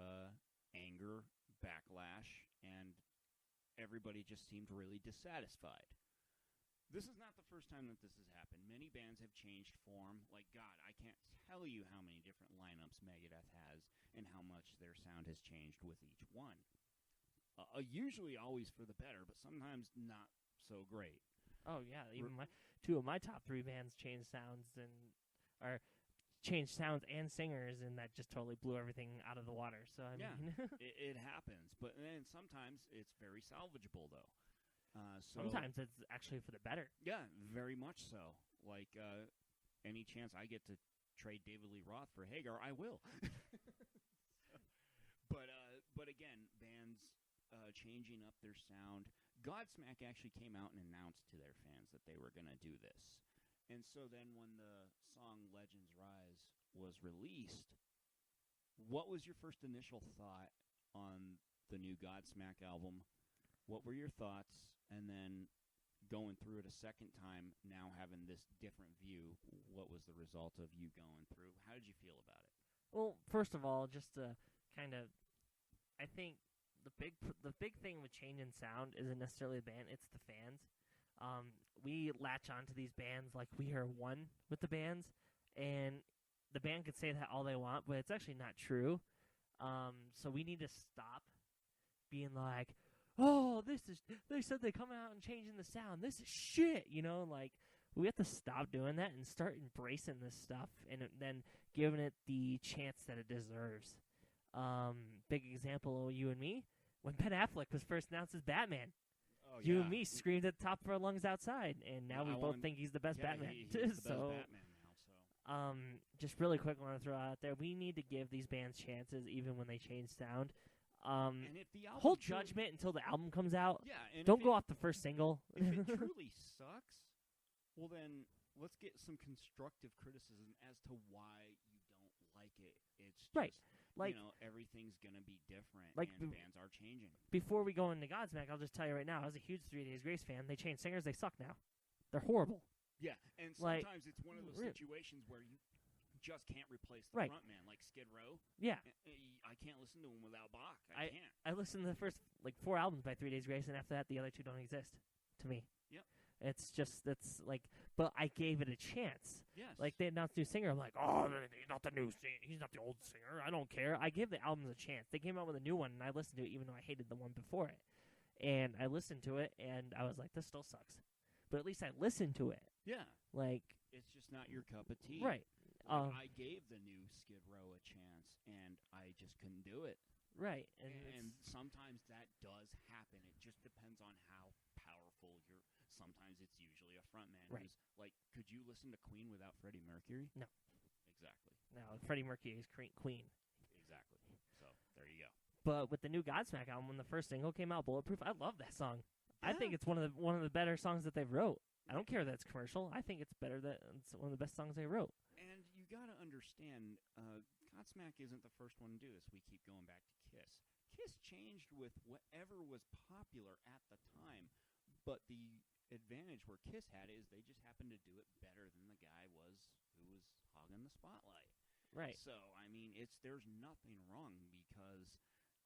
anger, backlash, and everybody just seemed really dissatisfied. This is not the first time that this has happened. Many bands have changed form. Like, God, I can't tell you how many different lineups Megadeth has and how much their sound has changed with each one. Usually always for the better, but sometimes not so great. Oh, yeah. Even two of my top 3 bands changed sounds and singers, and that just totally blew everything out of the water. So I mean, it happens. But then sometimes it's very salvageable, though. Sometimes it's actually for the better. Yeah, very much so. Like, any chance I get to trade David Lee Roth for Hagar, I will. But again, bands changing up their sound. Godsmack actually came out and announced to their fans that they were going to do this. And so then when the song Legends Rise was released, what was your first initial thought on the new Godsmack album? What were your thoughts? And then going through it a second time, now having this different view, what was the result of you going through? How did you feel about it? Well, first of all, just to kind of, I think the big thing with changing sound isn't necessarily the band, it's the fans. We latch onto these bands like we are one with the bands, and the band could say that all they want, but it's actually not true. So we need to stop being like, oh, they said they come out and changing the sound. This is shit, like, we have to stop doing that and start embracing this stuff and then giving it the chance that it deserves. Big example of you and me, when Ben Affleck was first announced as Batman. Oh, you and me screamed at the top of our lungs outside, and now we both think he's the best Batman. He's the best Batman now. So, just really quick, I want to throw out there, we need to give these bands chances even when they change sound. And if the album hold judgment until the album comes out. Yeah, and don't go off the first single. If it truly sucks, well then let's get some constructive criticism as to why you don't like it. It's just, right. Like, everything's going to be different, like and bands are changing. Before we go into Godsmack, I'll just tell you right now, I was a huge 3 Days Grace fan. They changed singers. They suck now. They're horrible. Yeah, and sometimes it's one of those situations where you just can't replace the front man, like Skid Row. Yeah. I can't listen to him without Bach. I can't. I listened to the first 4 albums by 3 Days Grace, and after that, the other 2 don't exist to me. Yep. It's like, but I gave it a chance. Yes. Like, they announced new singer. I'm like, oh, he's not the new singer. He's not the old singer. I don't care. I give the albums a chance. They came out with a new one, and I listened to it even though I hated the one before it. And I listened to it, and I was like, this still sucks. But at least I listened to it. Yeah. Like, it's just not your cup of tea. Right. I gave the new Skid Row a chance, and I just couldn't do it. Right. And sometimes that does happen. It just depends on how powerful you're. Sometimes it's usually a frontman who's like, could you listen to Queen without Freddie Mercury? No. Exactly. No, Freddie Mercury is Queen. Exactly. So there you go. But with the new Godsmack album, when the first single came out, Bulletproof, I love that song. Yeah. I think it's one of the better songs that they've wrote. I don't care that it's commercial. I think it's better. It's one of the best songs they wrote. And you got to understand, Godsmack isn't the first one to do this. We keep going back to Kiss. Kiss changed with whatever was popular at the time, but the advantage where Kiss had is they just happened to do it better than the guy who was hogging the spotlight. Right. So, I mean, there's nothing wrong because,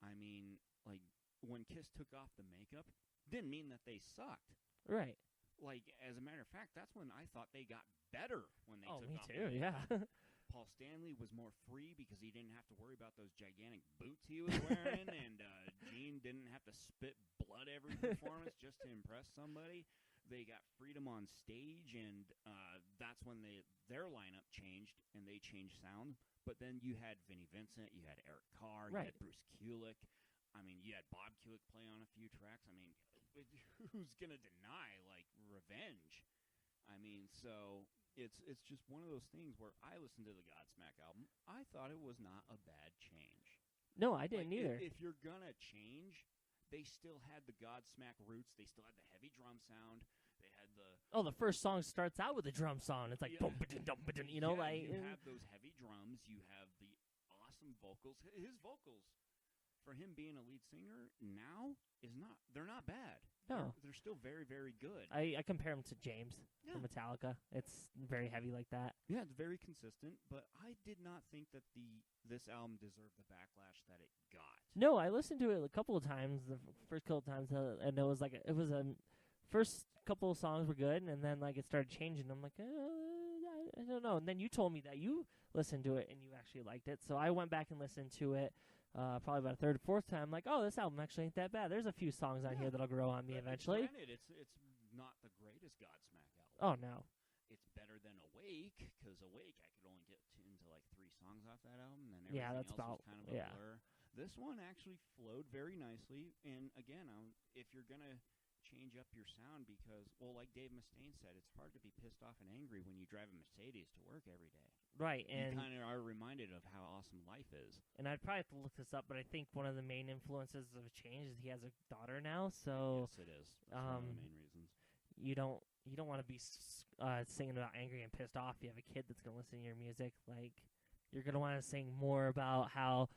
I mean, like, when Kiss took off the makeup, didn't mean that they sucked. Right. Like, as a matter of fact, that's when I thought they got better when they took me off too, the makeup. Yeah. Paul Stanley was more free because he didn't have to worry about those gigantic boots he was wearing, and Gene didn't have to spit blood every performance just to impress somebody. They got freedom on stage, and that's when their lineup changed, and they changed sound. But then you had Vinnie Vincent, you had Eric Carr, you had Bruce Kulick. I mean, you had Bob Kulick play on a few tracks. I mean, who's going to deny, like, Revenge? I mean, so it's just one of those things where I listened to the Godsmack album. I thought it was not a bad change. No, I didn't either. If you're gonna change, they still had the Godsmack roots. They still had the heavy drum sound. They had the the first song starts out with a drum song. It's like boom, dum, you know, like you have those heavy drums. You have the awesome vocals. His vocals, for him being a lead singer now, they're not bad. No, they're still very, very good. I compare him to James from Metallica. It's very heavy like that. Yeah, it's very consistent. But I did not think that this album deserved the backlash that it got. No, I listened to it a couple of times. The first couple of times, and it was first couple of songs were good, and then like it started changing. I'm like, I don't know. And then you told me that you listened to it and you actually liked it, so I went back and listened to it. Probably about a third or fourth time. Like, oh, this album actually ain't that bad. There's a few songs on here that'll grow on me eventually. Granted, it's not the greatest Godsmack album. Oh no, it's better than Awake, because Awake I could only get into like 3 songs off that album, and then everything else was kind of a blur. This one actually flowed very nicely, and again, if you're gonna change up your sound, because, well, like Dave Mustaine said, it's hard to be pissed off and angry when you drive a Mercedes to work every day. Right, and you kind of are reminded of how awesome life is. And I'd probably have to look this up, but I think one of the main influences of a change is he has a daughter now. So yes, it is. That's one of the main reasons. You don't want to be singing about angry and pissed off. You have a kid that's gonna listen to your music. Like, you're gonna want to sing more about how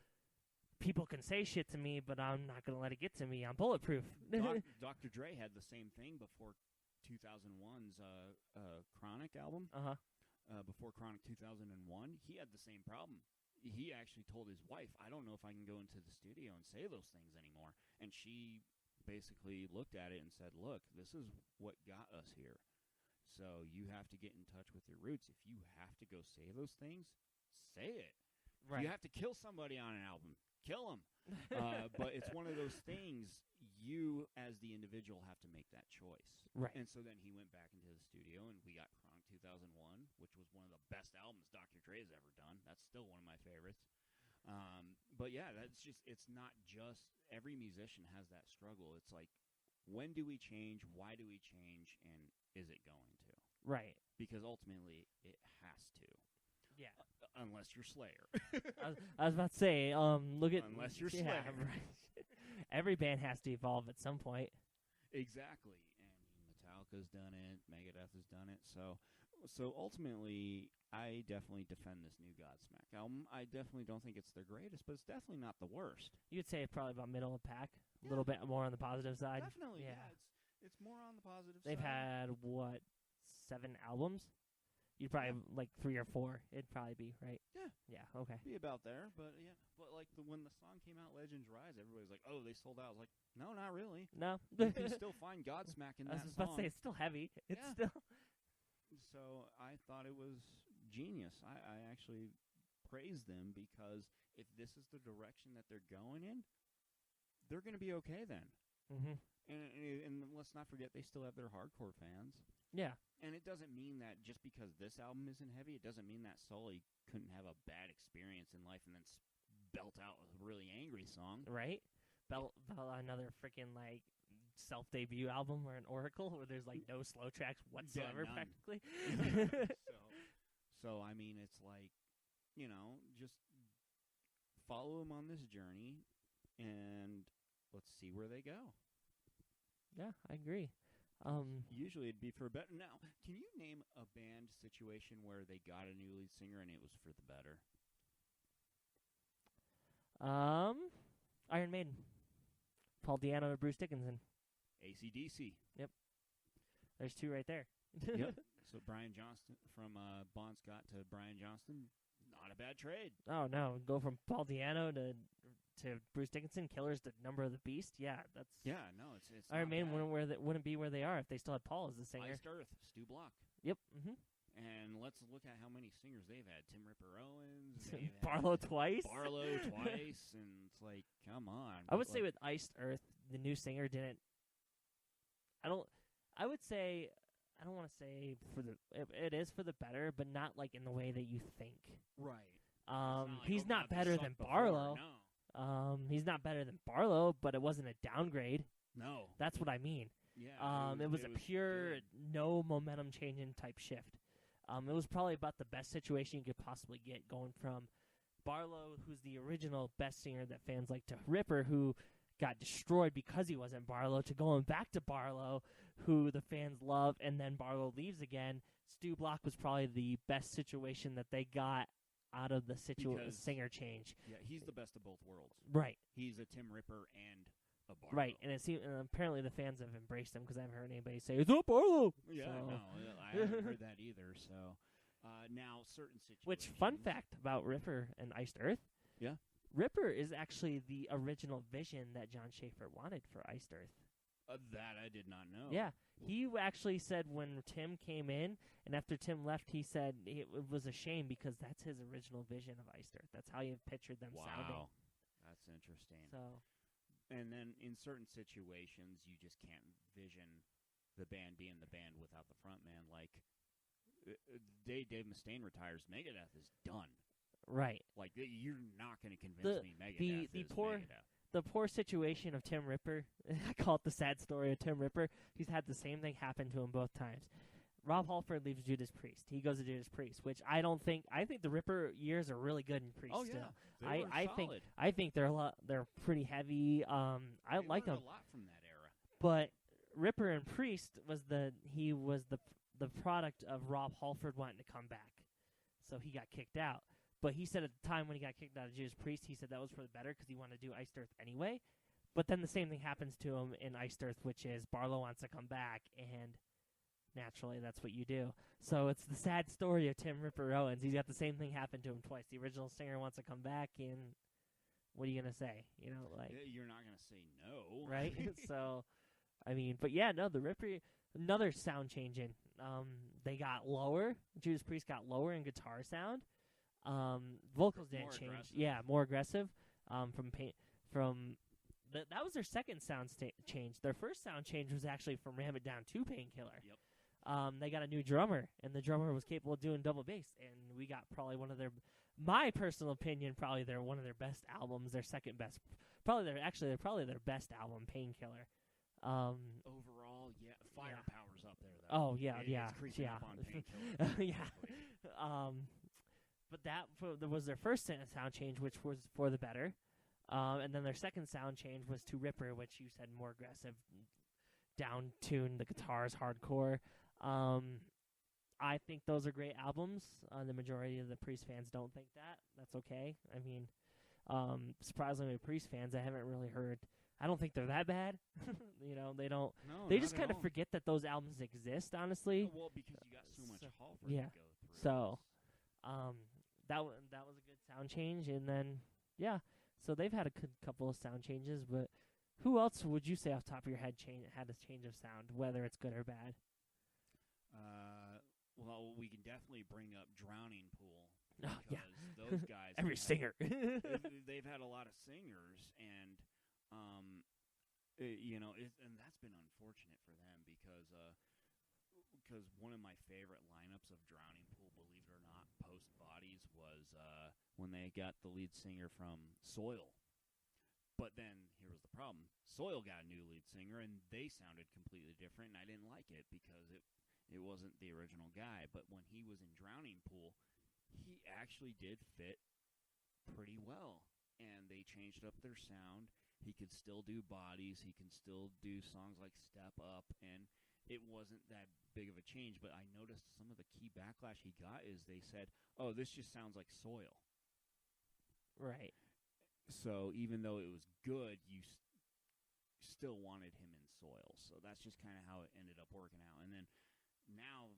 people can say shit to me, but I'm not gonna let it get to me. I'm bulletproof. Dr. Dre had the same thing before 2001's Chronic album. Before Chronic 2001, he had the same problem. He actually told his wife, I don't know if I can go into the studio and say those things anymore. And she basically looked at it and said, look, this is what got us here. So you have to get in touch with your roots. If you have to go say those things, say it. Right. If you have to kill somebody on an album, kill them. But it's one of those things, you as the individual have to make that choice. Right. And so then he went back into the studio, and we got Chronic 2001, which was one of the best albums Dr. Dre's ever done. That's still one of my favorites. But yeah, it's not just, every musician has that struggle. It's like, when do we change? Why do we change? And is it going to? Right. Because ultimately, it has to. Yeah. Unless you're Slayer. I was about to say, look at... Unless you're Slayer. Right. Every band has to evolve at some point. Exactly. And Metallica's done it. Megadeth has done it. So ultimately, I definitely defend this new Godsmack album. I definitely don't think it's their greatest, but it's definitely not the worst. You'd say it's probably about middle of the pack, a little bit more on the positive side. Definitely, yeah. It's more on the positive They've side. had, 7 albums? You'd probably have, like 3 or 4. It'd probably be, right? Yeah. Yeah, okay. Be about there, but yeah. But like when the song came out, Legends Rise, everybody's like, oh, they sold out. I was like, no, not really. No. You can still find Godsmack in that song. I was about to say, it's still heavy. It's still... So I thought it was genius. I actually praise them, because if this is the direction that they're going in, they're going to be okay then. Mm-hmm. And let's not forget, they still have their hardcore fans. Yeah. And it doesn't mean that just because this album isn't heavy, it doesn't mean that Sully couldn't have a bad experience in life and then belt out a really angry song. Right? Belt another freaking, like, self-debut album or an Oracle where there's, like, no slow tracks whatsoever, practically. So, I mean, it's like, just follow them on this journey, and let's see where they go. Yeah, I agree. Usually it'd be for better. Now, can you name a band situation where they got a new lead singer and it was for the better? Iron Maiden. Paul Di'Anno and Bruce Dickinson. AC/DC. Yep. There's 2 right there. Yep. So Brian Johnston, from Bon Scott to Brian Johnston, not a bad trade. Oh, no. Go from Paul Di'Anno to Bruce Dickinson, Killers to Number of the Beast. Yeah, that's... Yeah, no, it's Iron Maiden wouldn't be where they are if they still had Paul as the singer. Iced Earth, Stu Block. Yep. Mm-hmm. And let's look at how many singers they've had. Tim Ripper Owens. Barlow twice. And it's like, come on. I would say with Iced Earth, the new singer didn't... I don't want to say it is for the better, but not like in the way that you think. Right. He's not better than Barlow. No. He's not better than Barlow, but it wasn't a downgrade. No. That's what I mean. Yeah. It was a pure, good. no momentum changing type shift. It was probably about the best situation you could possibly get, going from Barlow, who's the original best singer that fans like, to Ripper, who got destroyed because he wasn't Barlow, to going back to Barlow, who the fans love, and then Barlow leaves again. Stu Block was probably the best situation that they got out of the singer change. Yeah, he's the best of both worlds. Right. He's a Tim Ripper and a Barlow. Right, and apparently the fans have embraced him because I haven't heard anybody say, "It's not Barlow." Yeah, so. no, I haven't heard that either. So now certain situations. Which, fun fact about Ripper and Iced Earth. Yeah. Ripper is actually the original vision that John Schaefer wanted for Iced Earth. That I did not know. Yeah. He actually said when Tim came in, and after Tim left, he said it was a shame because that's his original vision of Iced Earth. That's how he pictured them sounding. Wow. That's interesting. So. And then in certain situations, you just can't vision the band being the band without the front man. Like, Dave Mustaine retires, Megadeth is done. Right. Like, you're not going to convince me Megadeth is Megadeth. The poor situation of Tim Ripper, I call it the sad story of Tim Ripper. He's had the same thing happen to him both times. Rob Halford leaves Judas Priest. He goes to Judas Priest, which I think the Ripper years are really good in Priest. Oh, yeah. Still. I think they're pretty heavy. I like them a lot from that era. But Ripper and Priest was the product of Rob Halford wanting to come back, so he got kicked out. But he said at the time when he got kicked out of Judas Priest, he said that was for the better because he wanted to do Iced Earth anyway. But then the same thing happens to him in Iced Earth, which is Barlow wants to come back, and naturally that's what you do. So it's the sad story of Tim Ripper Owens. He's got the same thing happen to him twice. The original singer wants to come back, and what are you going to say? You know, like, you're not going to say no. Right? So, I mean, but yeah, no, the Ripper, another sound change in. They got lower. Judas Priest got lower in guitar sound. Vocals didn't change. Aggressive. Yeah, more aggressive. That was their second sound change. Their first sound change was actually from Ram It Down to Painkiller. Yep. They got a new drummer, and the drummer was capable of doing double bass. And we got probably one of their, my personal opinion, probably they're one of their best albums. Their second best, they're probably their best album, Painkiller. Overall, yeah, Firepower's up there though. Oh yeah, It's creeping up on Painkiller. Yeah. But that was their first sound change, which was for the better. And then their second sound change was to Ripper, which you said more aggressive, down-tuned, the guitars hardcore. I think those are great albums. The majority of the Priest fans don't think that. That's okay. I mean, surprisingly, Priest fans, I haven't really heard. I don't think they're that bad. You know, they don't. No, they just kind of forget that those albums exist, honestly. Well, because you got so much Halford yeah. to go through. So, that was a good sound change, and then so they've had a couple of sound changes. But who else would you say off the top of your head had a change of sound, whether it's good or bad? Well, we can definitely bring up Drowning Pool Oh, yeah. those guys. Every singer. They've had a lot of singers, and and that's been unfortunate for them because one of my favorite lineups of Drowning Pool, believe it or not, post Bodies was when they got the lead singer from Soil. But then here was the problem: Soil got a new lead singer, and they sounded completely different, and I didn't like it because it wasn't the original guy. But when he was in Drowning Pool, he actually did fit pretty well, and they changed up their sound. He could still do Bodies. He can still do songs like Step Up, and it wasn't that big of a change. But I noticed some of the key backlash he got is they said, oh, this just sounds like Soil. Right. So even though it was good, you still wanted him in Soil. So that's just kind of how it ended up working out. And then now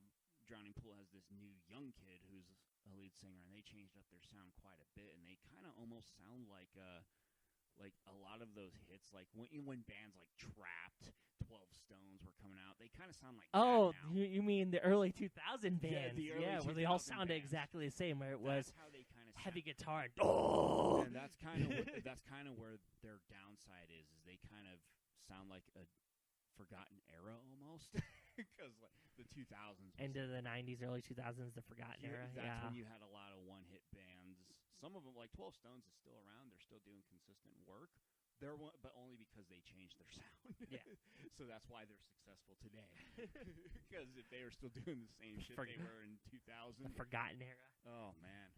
Drowning Pool has this new young kid who's a lead singer, and they changed up their sound quite a bit, and they kind of almost sound like a lot of those hits, like when bands like Trapped, 12 Stones were coming out, they kind of sound like oh, that now. you mean the early 2000 bands? Yeah, the early where they all 2000 sounded bands. exactly the same. Where it was That's how they kind of heavy sound. guitar. Oh, And that's kind of where their downside is they kind of sound like a forgotten era almost, because like the 2000s into the 90s, early 2000s, the forgotten era. That's when you had a lot of one-hit bands. Some of them, like 12 Stones, is still around. They're still doing consistent work. But only because they changed their sound. Yeah. So that's why they're successful today. Because if they were still doing the same shit they were in 2000. The forgotten era. Oh, man.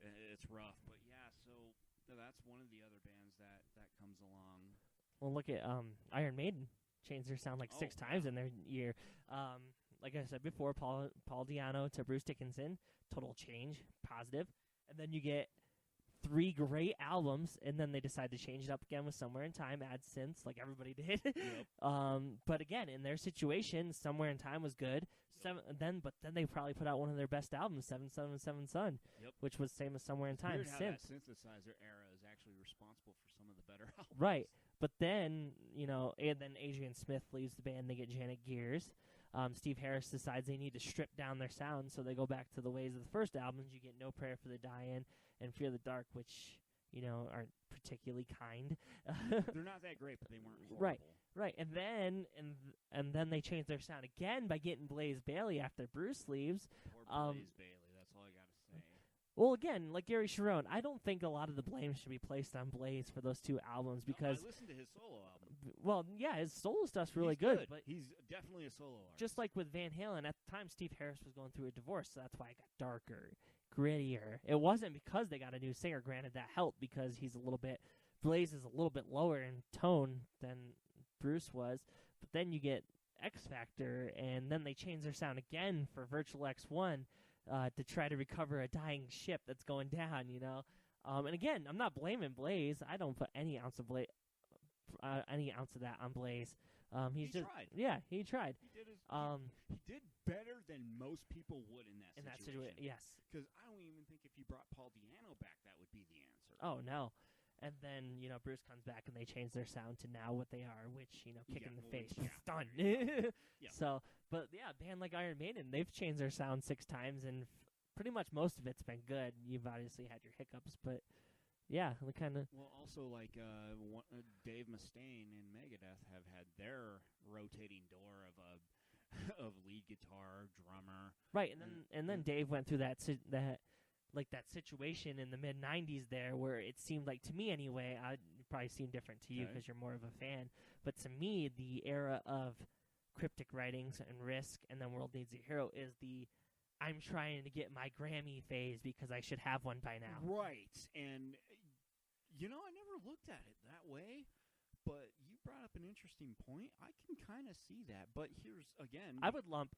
it's rough. But yeah, so that's one of the other bands that comes along. Well, look at Iron Maiden changed their sound like 6 times in their year. Like I said before, Paul Di'Anno to Bruce Dickinson, total change, positive. And then you get 3 great albums, and then they decide to change it up again with Somewhere in Time, add synths like everybody did. Yep. But again, in their situation, Somewhere in Time was good. Then they probably put out one of their best albums, 777 Sun, Yep. which was same as Somewhere in Time. Weird how that Synth. synthesizer era is actually responsible for some of the better albums. Right. But then, and then Adrian Smith leaves the band. They get Janet Gears. Steve Harris decides they need to strip down their sound, so they go back to the ways of the first albums. You get No Prayer for the Dying and Fear the Dark, which, aren't particularly kind. They're not that great, but they weren't horrible. Right. And then they change their sound again by getting Blaze Bayley after Bruce leaves. Poor Blaze Bayley, that's all I got to say. Well, again, like Gary Cherone, I don't think a lot of the blame should be placed on Blaze for those 2 albums because I listened to his solo album. Well, yeah, his solo stuff's really He's good, but he's definitely a solo artist. just like with Van Halen, at the time Steve Harris was going through a divorce, so that's why it got darker, grittier. It wasn't because they got a new singer. Granted, that helped because Blaze is a little bit lower in tone than Bruce was. But then you get X Factor, and then they change their sound again for Virtual X1 to try to recover a dying ship that's going down. And again, I'm not blaming Blaze. I don't put any ounce of that on Blaze. He tried. Yeah, he tried. He did better than most people would in that situation. Yes. Because I don't even think if you brought Paul Di'Anno back, that would be the answer. Oh, no. And then, Bruce comes back and they change their sound to now what they are, which, kick in the face. Done. Yeah. So, but yeah, a band like Iron Maiden, they've changed their sound 6 times, and pretty much most of it's been good. You've obviously had your hiccups, but yeah, the kind of. Well, also like Dave Mustaine and Megadeth have had their rotating door of lead guitar, drummer. Right, and then Dave went through that situation in the mid '90s there, where it seemed like, to me anyway, I'd probably seem different to you because you're more of a fan, but to me, the era of Cryptic Writings and Risk, and then World Needs a Hero is the I'm trying to get my Grammy phase because I should have one by now. Right, and I never looked at it that way, but you brought up an interesting point. I can kind of see that, but here's again. I would lump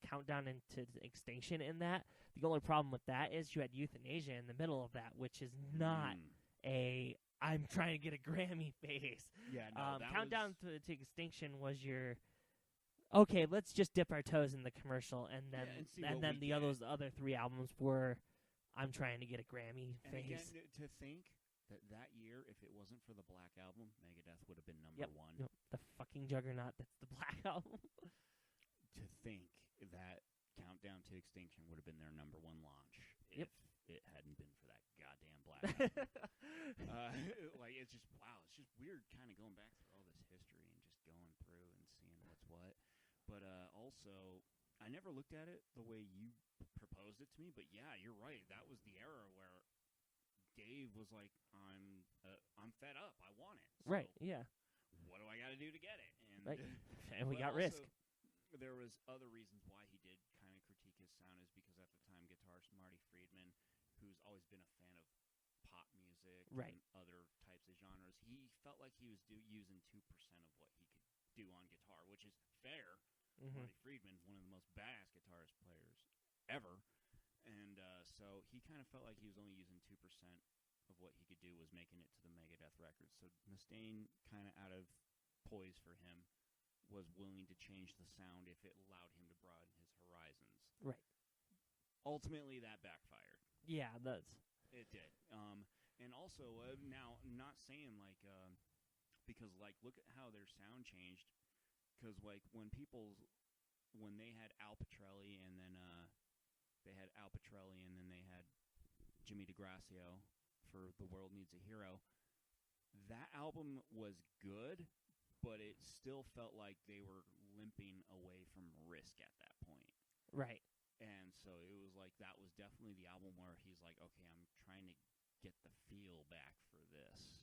Countdown into Extinction in that. The only problem with that is you had Euthanasia in the middle of that, which is not a I'm trying to get a Grammy phase. Yeah, no, Countdown to Extinction was your okay. Let's just dip our toes in the commercial, and then those other 3 albums were I'm trying to get a Grammy phase. Again, to think that year, if it wasn't for the Black Album, Megadeth would have been number 1. Yep, the fucking juggernaut that's the Black Album. To think that Countdown to Extinction would have been their number 1 launch if it hadn't been for that goddamn Black Album. It's just, wow, it's just weird kind of going back through all this history and just going through and seeing what's what. But also, I never looked at it the way you proposed it to me, but yeah, you're right. That was the era where Dave was like, I'm fed up. I want it. So right, yeah. What do I got to do to get it? And we got Risk. There was other reasons why he did kind of critique his sound is because at the time guitarist Marty Friedman, who's always been a fan of pop music and other types of genres, he felt like he was using 2% of what he could do on guitar, which is fair. Marty Friedman's one of the most badass guitarist players ever. And so he kind of felt like he was only using 2% of what he could do was making it to the Megadeth record. So Mustaine, kind of out of poise for him, was willing to change the sound if it allowed him to broaden his horizons. Right. Ultimately, that backfired. Yeah, it does. It did. And also, now, I'm not saying, because, look at how their sound changed. Because, when they had Al Pitrelli and then they had Jimmy DeGracio for The World Needs a Hero, that album was good, but it still felt like they were limping away from Risk at that point. Right. And so it was like that was definitely the album where he's like, okay, I'm trying to get the feel back for this.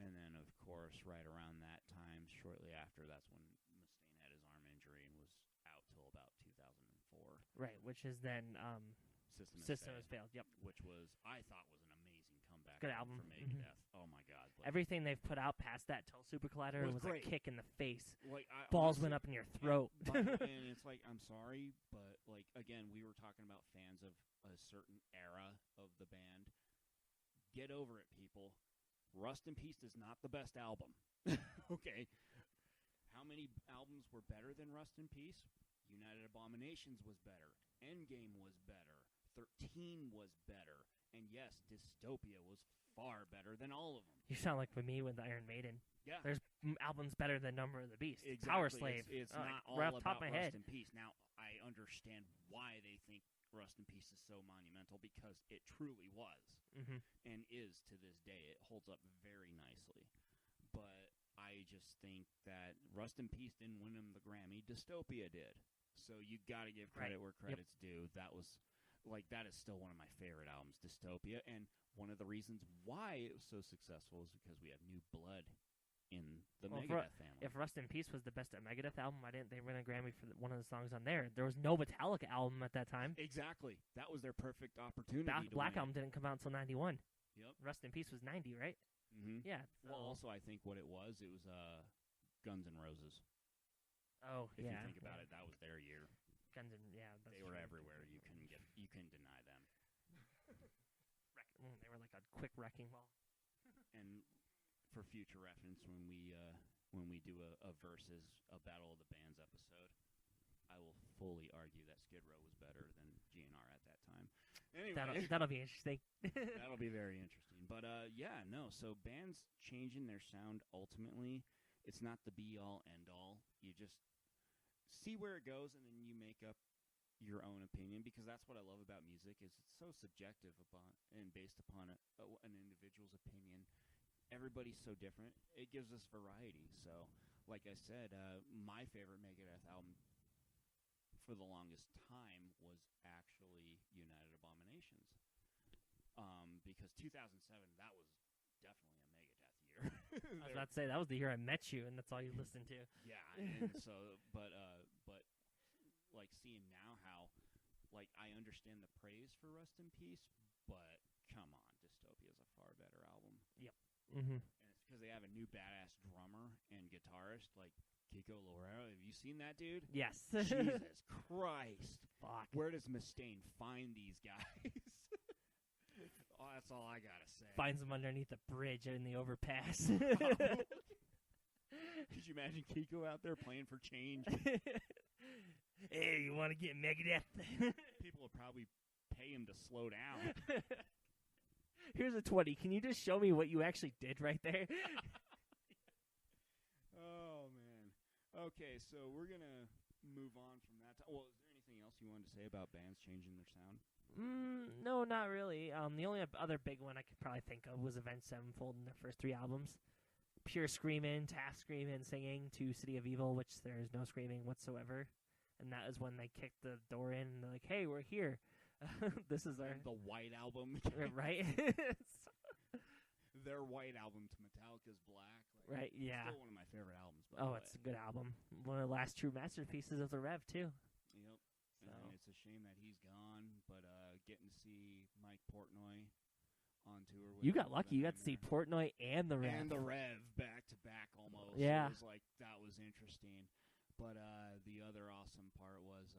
And then, of course, right around that time, shortly after, that's when Mustaine had his arm injury and was out till about 2004. Right, which is then System Has Failed. Yep. Which I thought was an amazing comeback. Good album for Megadeth. Oh my God! Everything they've put out past that till Super Collider was great. a kick in the face. Like balls honestly, went up in your throat. And it's like, I'm sorry, but like again, we were talking about fans of a certain era of the band. Get over it, people. Rust in Peace is not the best album. Okay. How many albums were better than Rust in Peace? United Abominations was better. Endgame was better. 13 was better. And yes, Dystopia was far better than all of them. You sound like me with Iron Maiden. Yeah. There's albums better than Number of the Beast. Exactly. Power Slave. It's not all right about top of my head. Rust in Peace. Now, I understand why they think Rust in Peace is so monumental, because it truly was. And is to this day. It holds up very nicely. But I just think that Rust in Peace didn't win him the Grammy. Dystopia did. So you got to give credit where credit's due. That was that is still one of my favorite albums, Dystopia. And one of the reasons why it was so successful is because we have new blood in the Megadeth family. If Rust in Peace was the best Megadeth album, why didn't they win a Grammy for one of the songs on there? There was no Metallica album at that time. Exactly. That was their perfect opportunity. Black Album didn't come out until 91. Yep. Rust in Peace was 90, right? Mm-hmm. Yeah. So. Well, also, I think what it was Guns N' Roses. Oh, if you think about it, that was their year. Guns N' they were everywhere. You couldn't deny them. They were like a quick wrecking ball. And for future reference, when we do a versus a Battle of the Bands episode, I will fully argue that Skid Row was better than GNR at that time. Anyway, that'll be interesting. That'll be very interesting. But so bands changing their sound, ultimately, it's not the be-all, end-all. You just see where it goes, and then you make up your own opinion, because that's what I love about music, is it's so subjective and based upon an individual's opinion. Everybody's so different. It gives us variety. So, like I said, my favorite Megadeth album for the longest time was actually United Abominations. Because 2007, that was definitely a Megadeth year. I was about to say, that was the year I met you, and that's all you listened to. Yeah, and so, but like seeing now how, like, I understand the praise for Rust in Peace, but come on, Dystopia is a far better album. Yep. Mm-hmm. And it's because they have a new badass drummer and guitarist, like Kiko Loureiro. Have you seen that dude? Yes. Jesus Christ. Fuck. Where does Mustaine find these guys? Oh, that's all I gotta say. Finds them underneath the bridge in the overpass. Could you imagine Kiko out there playing for change? Hey, you want to get Megadeth? People will probably pay him to slow down. Here's a 20. Can you just show me what you actually did right there? Oh, man. Okay, so we're going to move on from that. Well, is there anything else you wanted to say about bands changing their sound? No, not really. The only other big one I could probably think of was Avenged Sevenfold in their first 3 albums. Pure screaming, Taft screaming, singing, to City of Evil, which there is no screaming whatsoever. And that is when they kicked the door in and they're like, hey, we're here. This is the White Album. Right? Their White Album to Metallica's Black. Right, yeah. Still one of my favorite albums. By the way. It's a good album. One of the last true masterpieces of the Rev, too. Yep. So. And it's a shame that he's gone, but getting to see Mike Portnoy on tour. You got lucky. You got to see Portnoy and the Rev. And the Rev back to back almost. Yeah. It was like, that was interesting. But the other awesome part was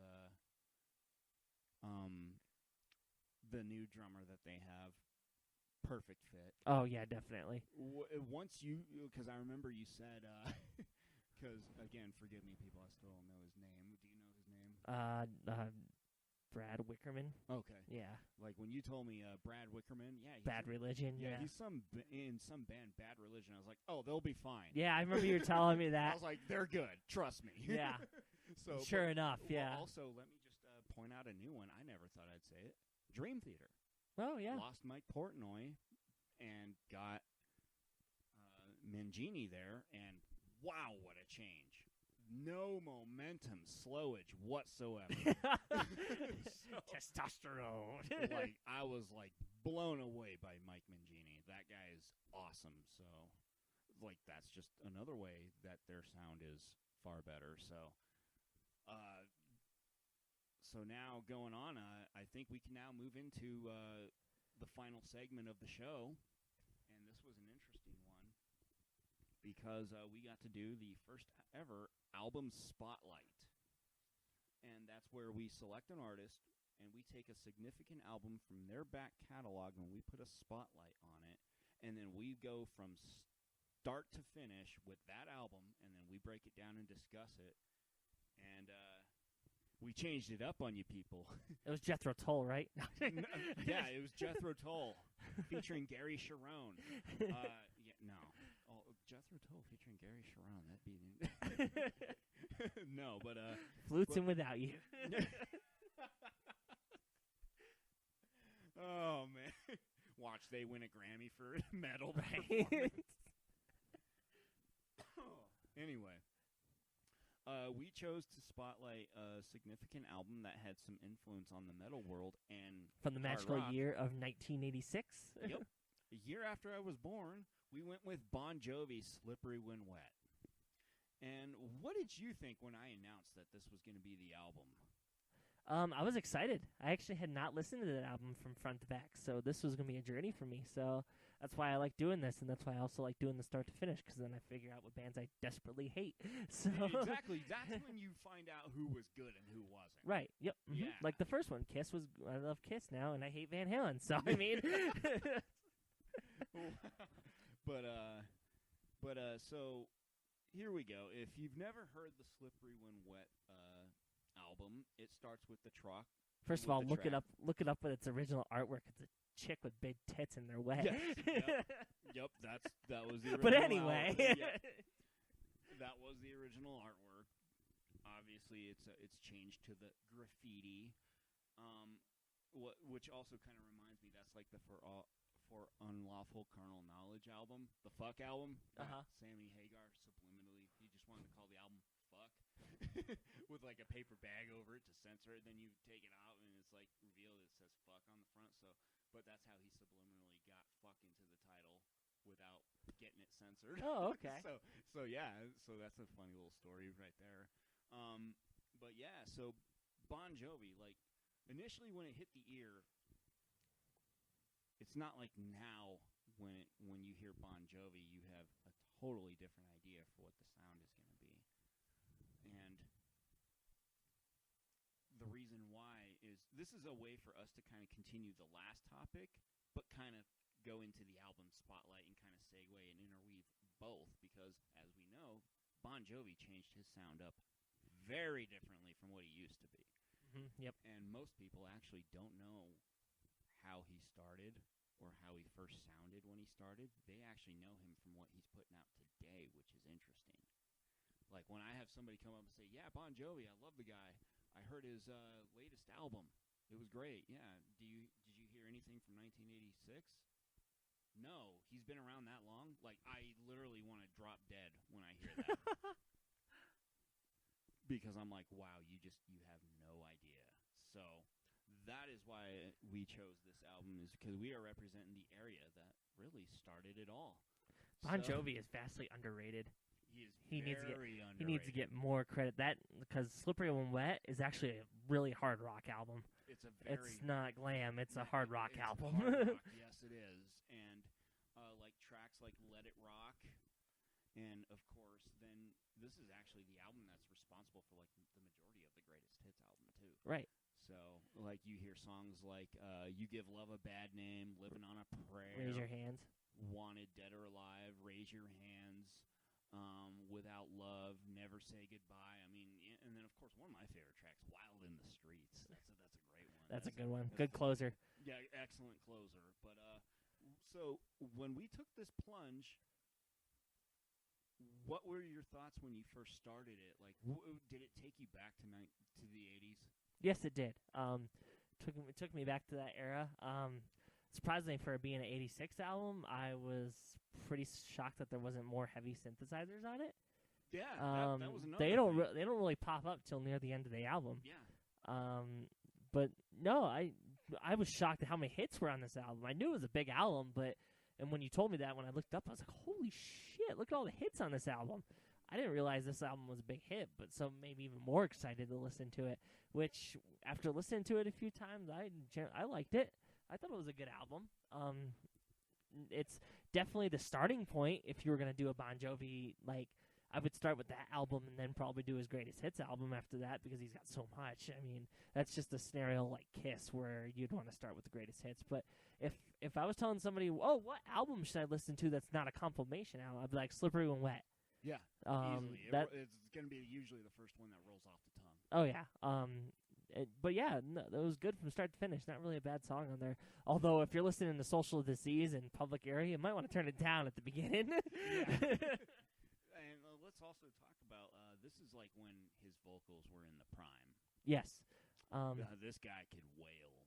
the new drummer that they have. Perfect fit. Oh, yeah, definitely. Once you, because I remember you said, because, again, forgive me, people, I still don't know his name. Do you know his name? Brad Wickerman. Okay. Yeah. Like, when you told me Brad Wickerman, Bad Religion, yeah. He's in some band, Bad Religion. I was like, oh, they'll be fine. Yeah, I remember you were telling me that. I was like, they're good. Trust me. Yeah. So, sure enough, yeah. Also, let me just point out a new one. I never thought I'd say it. Dream Theater. Oh, yeah. Lost Mike Portnoy and got Mangini there, and wow, what a change. No momentum, slowage whatsoever. Testosterone. Like, I was, like, blown away by Mike Mangini. That guy is awesome. So, like, that's just another way that their sound is far better. So, so now going on, I think we can now move into the final segment of the show, and this was an interesting one because we got to do the first ever album spotlight, and that's where we select an artist and we take a significant album from their back catalog and we put a spotlight on it, and then we go from start to finish with that album, and then we break it down and discuss it, and we changed it up on you people. It was Jethro Tull, right? Yeah, it was Jethro Tull featuring Gary Sharon. Jethro Tull featuring Gary Sharon. That'd be no, but Flutes and Without You. Oh man! Watch, they win a Grammy for metal. Right. Anyway. We chose to spotlight a significant album that had some influence on the metal world and from the magical year of 1986. Yep. A year after I was born, we went with Bon Jovi's Slippery When Wet. And what did you think when I announced that this was going to be the album? I was excited. I actually had not listened to that album from front to back, so this was going to be a journey for me. So that's why I like doing this, and that's why I also like doing the start to finish, because then I figure out what bands I desperately hate. So exactly. That's when you find out who was good and who wasn't. Right. Yep. Mm-hmm. Yeah. Like the first one, Kiss was. I love Kiss now, and I hate Van Halen. So I mean. So here we go. If you've never heard the Slippery When Wet album, it starts with the truck. First of all, look it up with its original artwork. It's a chick with big tits and they're wet. Yes, yep, that was the original. But anyway, that was the original artwork. Obviously, it's changed to the graffiti, which also kind of reminds me. That's like the for Unlawful Carnal Knowledge album, the Fuck album. Sammy Hagar subliminally, he just wanted to call the album Fuck. With like a paper bag over it to censor it, then you take it out and it's like revealed it says fuck on the front. But that's how he subliminally got fuck into the title without getting it censored. Oh, okay. so that's a funny little story right there. But yeah, so Bon Jovi, like initially when it hit the ear, it's not like now when you hear Bon Jovi, you have a totally different idea for what the sound is going to be. And the reason why is this is a way for us to kind of continue the last topic, but kind of go into the album spotlight and kind of segue and interweave both, because as we know, Bon Jovi changed his sound up very differently from what he used to be. Mm-hmm. Yep. And most people actually don't know how he started or how he first sounded when he started. They actually know him from what he's putting out today, which is interesting. Like when I have somebody come up and say, yeah, Bon Jovi, I love the guy. I heard his latest album. It was great. Yeah. Did you hear anything from 1986? No. He's been around that long? Like, I literally want to drop dead when I hear that. Because I'm like, wow, you have no idea. So that is why we chose this album, is because we are representing the area that really started it all. Bon Jovi is vastly underrated. He needs to get more credit. That because Slippery When Wet is actually a really hard rock album. It's not glam. It's a hard rock album. Hard rock. Yes, it is. And like tracks like Let It Rock, and of course, then this is actually the album that's responsible for like the majority of the greatest hits album too. Right. So like you hear songs like "You Give Love a Bad Name," "Living on a Prayer," "Raise Your Hands," "Wanted Dead or Alive," "Raise Your Hands." Without Love, Never Say Goodbye. I mean, and then of course one of my favorite tracks, Wild in the Streets. That's a great one. That's a good one. Good closer. Yeah, excellent closer. But so when we took this plunge, what were your thoughts when you first started it? Like, did it take you back to the 80s? Yes, it did. Took me back to that era. Surprisingly, for being an 86 album, I was pretty shocked that there wasn't more heavy synthesizers on it. Yeah, that was another they don't really pop up till near the end of the album. Yeah. But no, I was shocked at how many hits were on this album. I knew it was a big album, and when you told me that, when I looked up, I was like, holy shit, look at all the hits on this album. I didn't realize this album was a big hit, but so maybe even more excited to listen to it. Which, after listening to it a few times, I liked it. I thought it was a good album. It's definitely the starting point if you were gonna do a Bon Jovi. Like, I would start with that album and then probably do his greatest hits album after that because he's got so much. I mean, that's just a scenario like Kiss where you'd want to start with the greatest hits. But if I was telling somebody, oh, what album should I listen to that's not a compilation album, I'd be like Slippery When Wet. Yeah, easily. It's going to be usually the first one that rolls off the tongue. Oh, yeah. But yeah, no, it was good from start to finish. Not really a bad song on there. Although, if you're listening to Social Disease in public area, you might want to turn it down at the beginning. And let's also talk about, this is like when his vocals were in the prime. Yes. This guy could wail.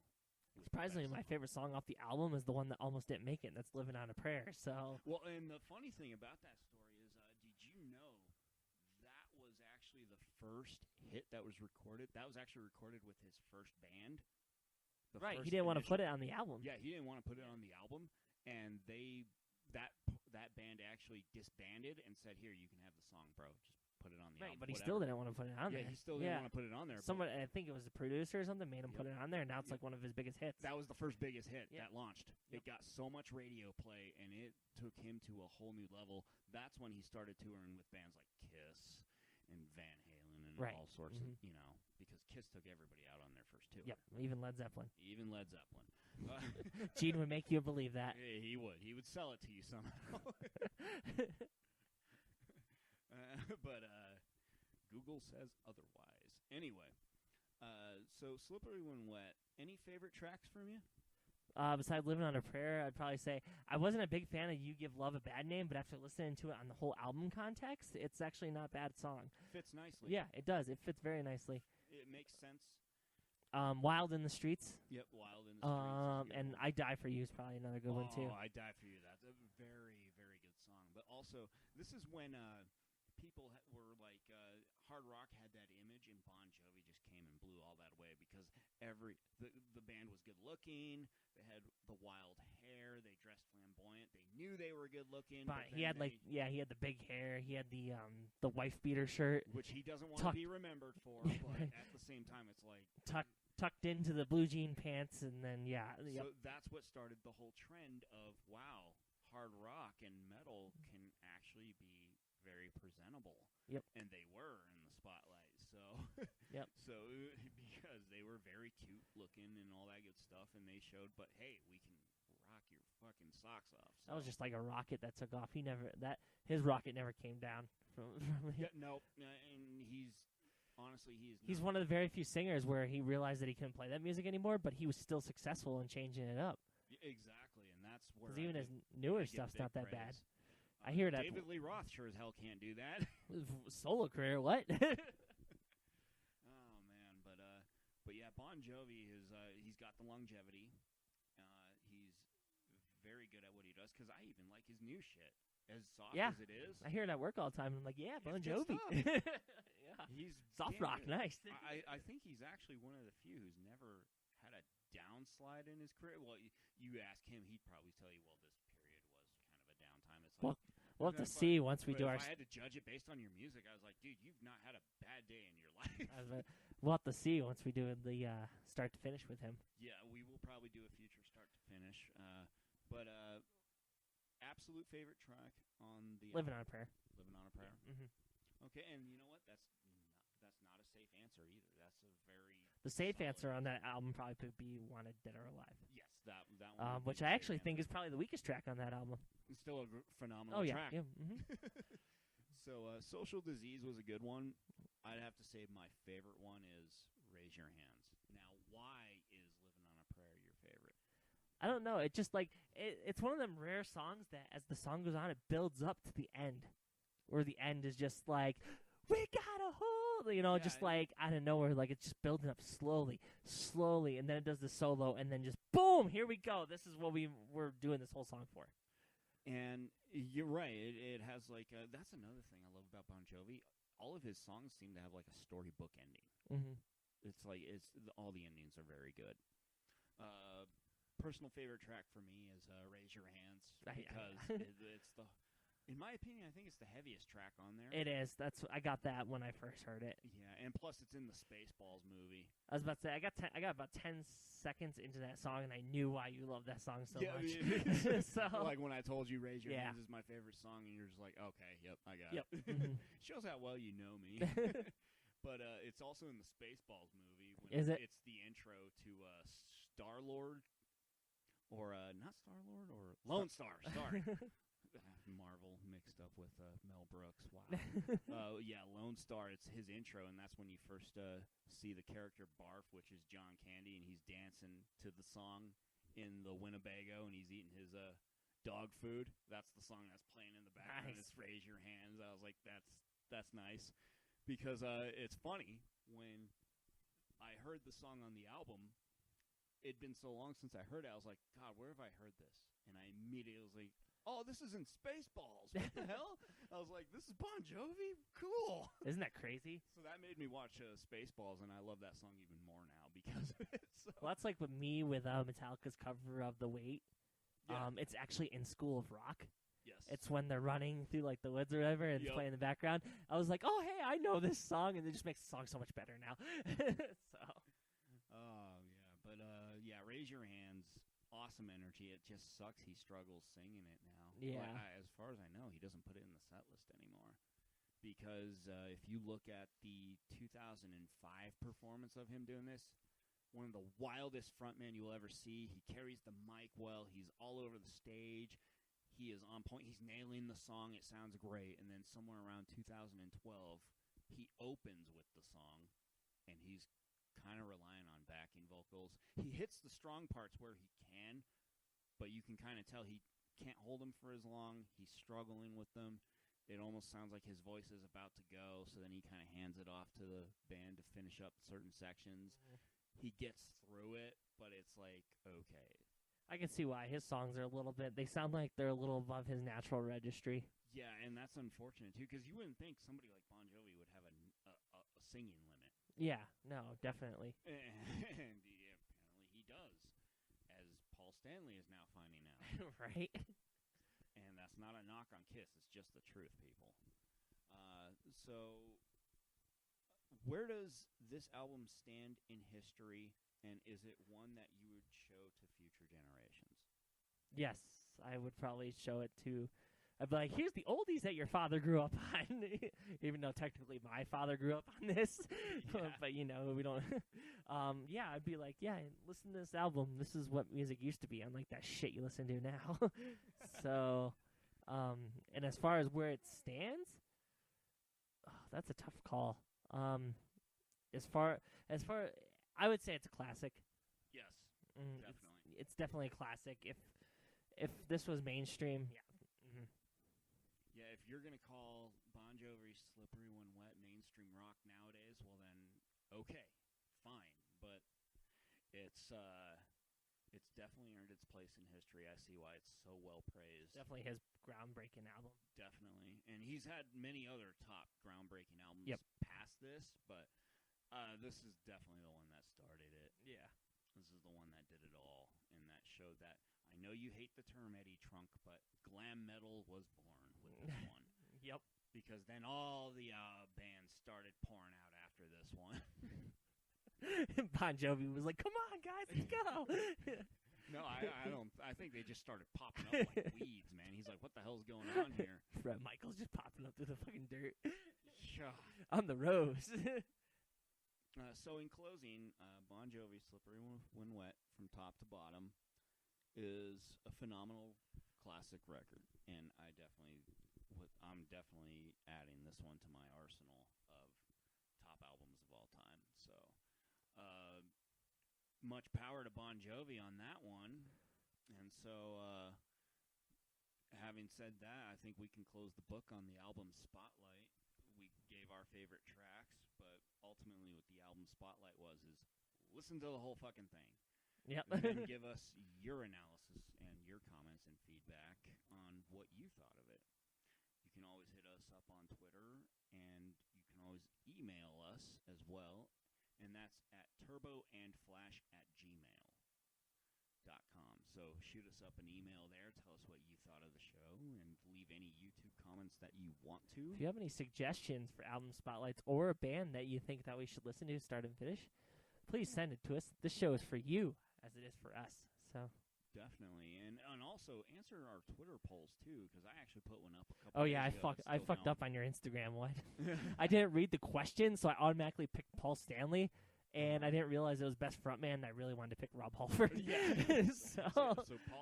Surprisingly, my favorite song off the album is the one that almost didn't make it, and that's Living on a Prayer. So. Well, and the funny thing about that story is, did you know that was actually the first hit that was recorded? That was actually recorded with his first band. Right, he didn't want to put it on the album. Yeah, he didn't want to put it on the album, and that band actually disbanded and said, "Here, you can have the song, bro. Just put it on the album." But he still didn't want to put it on there. Yeah, he still didn't want to put it on there. Someone, I think it was the producer or something, made him put it on there, and now it's like one of his biggest hits. That was the first biggest hit that launched. Yep. It got so much radio play, and it took him to a whole new level. That's when he started touring with bands like Kiss and Van Halen and all sorts of, because Kiss took everybody out on their first tour. Yep, even Led Zeppelin. Gene would make you believe that. Yeah, he would. He would sell it to you somehow. But Google says otherwise. Anyway, so Slippery When Wet. Any favorite tracks from you? Besides Living on a Prayer, I'd probably say I wasn't a big fan of You Give Love a Bad Name, but after listening to it on the whole album context, it's actually not a bad song. Fits nicely. Yeah, it does. It fits very nicely. It makes sense. Wild in the Streets. Yep, Wild in the Streets. And I Die For You is probably another good one, too. Oh, I Die For You. That's a very, very good song. But also, this is when people were like, hard rock had that image, and Bon Jovi just came and blew all that away because the band was good looking. They had the wild hair. They dressed flamboyant. They knew they were good looking. But he had he had the big hair. He had the wife beater shirt, which he doesn't want to be remembered for. But at the same time, it's like tucked into the blue jean pants, and then So that's what started the whole trend of hard rock and metal can actually be very presentable. Yep. And they were in the spotlight. So yep. So because they were very cute looking and all that good stuff, and they showed, but hey, we can rock your fucking socks off. So. That was just like a rocket that took off. His rocket never came down from no, and honestly, he's one of the very few singers where he realized that he couldn't play that music anymore, but he was still successful in changing it up. Exactly, and that's where even his newer stuff's not that praise. bad. I hear that. David Lee Roth sure as hell can't do that. Solo career, what? Oh man, but yeah, Bon Jovi he's got the longevity. He's very good at what he does because I even like his new shit. As soft as it is, I hear it at work all the time. I'm like, yeah, Bon Jovi. Yeah, he's soft rock, nice. I think he's actually one of the few who's never had a downslide in his career. Well, you ask him, he'd probably tell you, well, this period was kind of a downtime. It's like, we'll have to see once we do our. If I had to judge it based on your music, I was like, dude, you've not had a bad day in your life. We'll have to see once we do the start to finish with him. Yeah, we will probably do a future start to finish. But absolute favorite track on the Living on a Prayer. Living on a Prayer. Mm-hmm. Okay, and you know what? That's not a safe answer either. That's a very the safe answer on that album probably could be Wanted Dead or Alive. Yes, that one. Which I actually think is probably the weakest track on that album. It's still a phenomenal track. Yeah. Mm-hmm. So, Social Disease was a good one. I'd have to say my favorite one is Raise Your Hands. Now, why is Living on a Prayer your favorite? I don't know. It just it's one of them rare songs that as the song goes on, it builds up to the end, where the end is just like, we got a hold, just like out of nowhere, like it's just building up slowly, and then it does the solo, and then just boom, here we go. This is what we're doing this whole song for. And you're right. It has that's another thing I love about Bon Jovi. All of his songs seem to have like a storybook ending. Mm-hmm. It's like all the endings are very good. Personal favorite track for me is "Raise Your Hands" because it's In my opinion, I think it's the heaviest track on there. It is. I got that when I first heard it. Yeah, and plus it's in the Spaceballs movie. I was about to say I got about 10 seconds into that song, and I knew why you love that song so much. So like when I told you "Raise Your Hands" is my favorite song, and you're just like, okay, yep, I got it. Shows how well you know me. But it's also in the Spaceballs movie. When is it? It's the intro to Star-Lord, or not Star-Lord, or Lone Star. Sorry. Marvel mixed up with Mel Brooks. Wow. Yeah, Lone Star. It's his intro, and that's when you first see the character Barf, which is John Candy, and he's dancing to the song in the Winnebago, and he's eating his dog food. That's the song that's playing in the background. Nice. It's "Raise Your Hands." I was like, that's nice, because it's funny when I heard the song on the album. It'd been so long since I heard it. I was like, God, where have I heard this? And I immediately was like, oh, this is in Spaceballs. What the hell? I was like, this is Bon Jovi? Cool. Isn't that crazy? So that made me watch Spaceballs, and I love that song even more now because of it. So. Well, that's like with me with Metallica's cover of The Weight. Yeah. It's actually in School of Rock. Yes. It's when they're running through like the woods or whatever, and it's playing in the background. I was like, oh, hey, I know this song, and it just makes the song so much better now. So. Oh, yeah. But, yeah, "Raise Your Hands." Awesome energy. It just sucks he struggles singing it now. Yeah. But as far as I know, he doesn't put it in the set list anymore. Because if you look at the 2005 performance of him doing this, one of the wildest frontmen you'll ever see. He carries the mic well. He's all over the stage. He is on point. He's nailing the song. It sounds great. And then somewhere around 2012, he opens with the song, and he's kind of relying on backing vocals. He hits the strong parts where he can, but you can kind of tell he can't hold them for as long. He's struggling with them. It almost sounds like his voice is about to go, so then he kind of hands it off to the band to finish up certain sections. He gets through it, but it's like, okay. I can see why. His songs are a little bit, they sound like they're a little above his natural registry. Yeah, and that's unfortunate, too, because you wouldn't think somebody like Bon Jovi would have a singing limit. Yeah, no, definitely. And apparently he does, as Paul Stanley is now finding out. Right? And that's not a knock on Kiss. It's just the truth, people. So where does this album stand in history, and is it one that you would show to future generations? Yes, I would probably show it to... I'd be like, here's the oldies that your father grew up on. Even though technically my father grew up on this. Yeah. But, you know, we don't... yeah, I'd be like, yeah, listen to this album. This is what music used to be, unlike that shit you listen to now. So, and as far as where it stands, that's a tough call. As far, I would say it's a classic. Yes, definitely. It's definitely a classic. If this was mainstream, yeah. Yeah, if you're going to call Bon Jovi's "Slippery When Wet" mainstream rock nowadays, well then, okay, fine. But it's definitely earned its place in history. I see why it's so well praised. Definitely his groundbreaking album. Definitely. And he's had many other top groundbreaking albums past this, but this is definitely the one that started it. Yeah. This is the one that did it all, and that showed that, I know you hate the term Eddie Trunk, but glam metal was born with this one. Yep. Because then all the bands started pouring out after this one. Bon Jovi was like, "Come on, guys, let's go." No, I don't. I think they just started popping up like weeds, man. He's like, "What the hell's going on here?" Bret Michaels just popping up through the fucking dirt on the rose. So in closing, Bon Jovi's "Slippery When Wet" from top to bottom is a phenomenal classic record, and I'm definitely adding this one to my arsenal of top albums of all time. So, much power to Bon Jovi on that one. And so, having said that, I think we can close the book on the album Spotlight. We gave our favorite tracks, but ultimately what the album Spotlight is listen to the whole fucking thing. Yep. And then give us your analysis and your comments and feedback on what you thought of it. You can always hit us up on Twitter, and you can always email us as well, and that's at turboandflash@gmail.com. So shoot us up an email there. Tell us what you thought of the show, and leave any YouTube comments that you want to. If you have any suggestions for album spotlights or a band that you think that we should listen to start and finish, please send it to us. This show is for you as it is for us. So definitely, and also answer our Twitter polls too, because I actually put one up a couple. Oh yeah, days ago. I fucked up on your Instagram one. I didn't read the question, so I automatically picked Paul Stanley. And I didn't realize it was best frontman. I really wanted to pick Rob Halford. Yeah. so Paul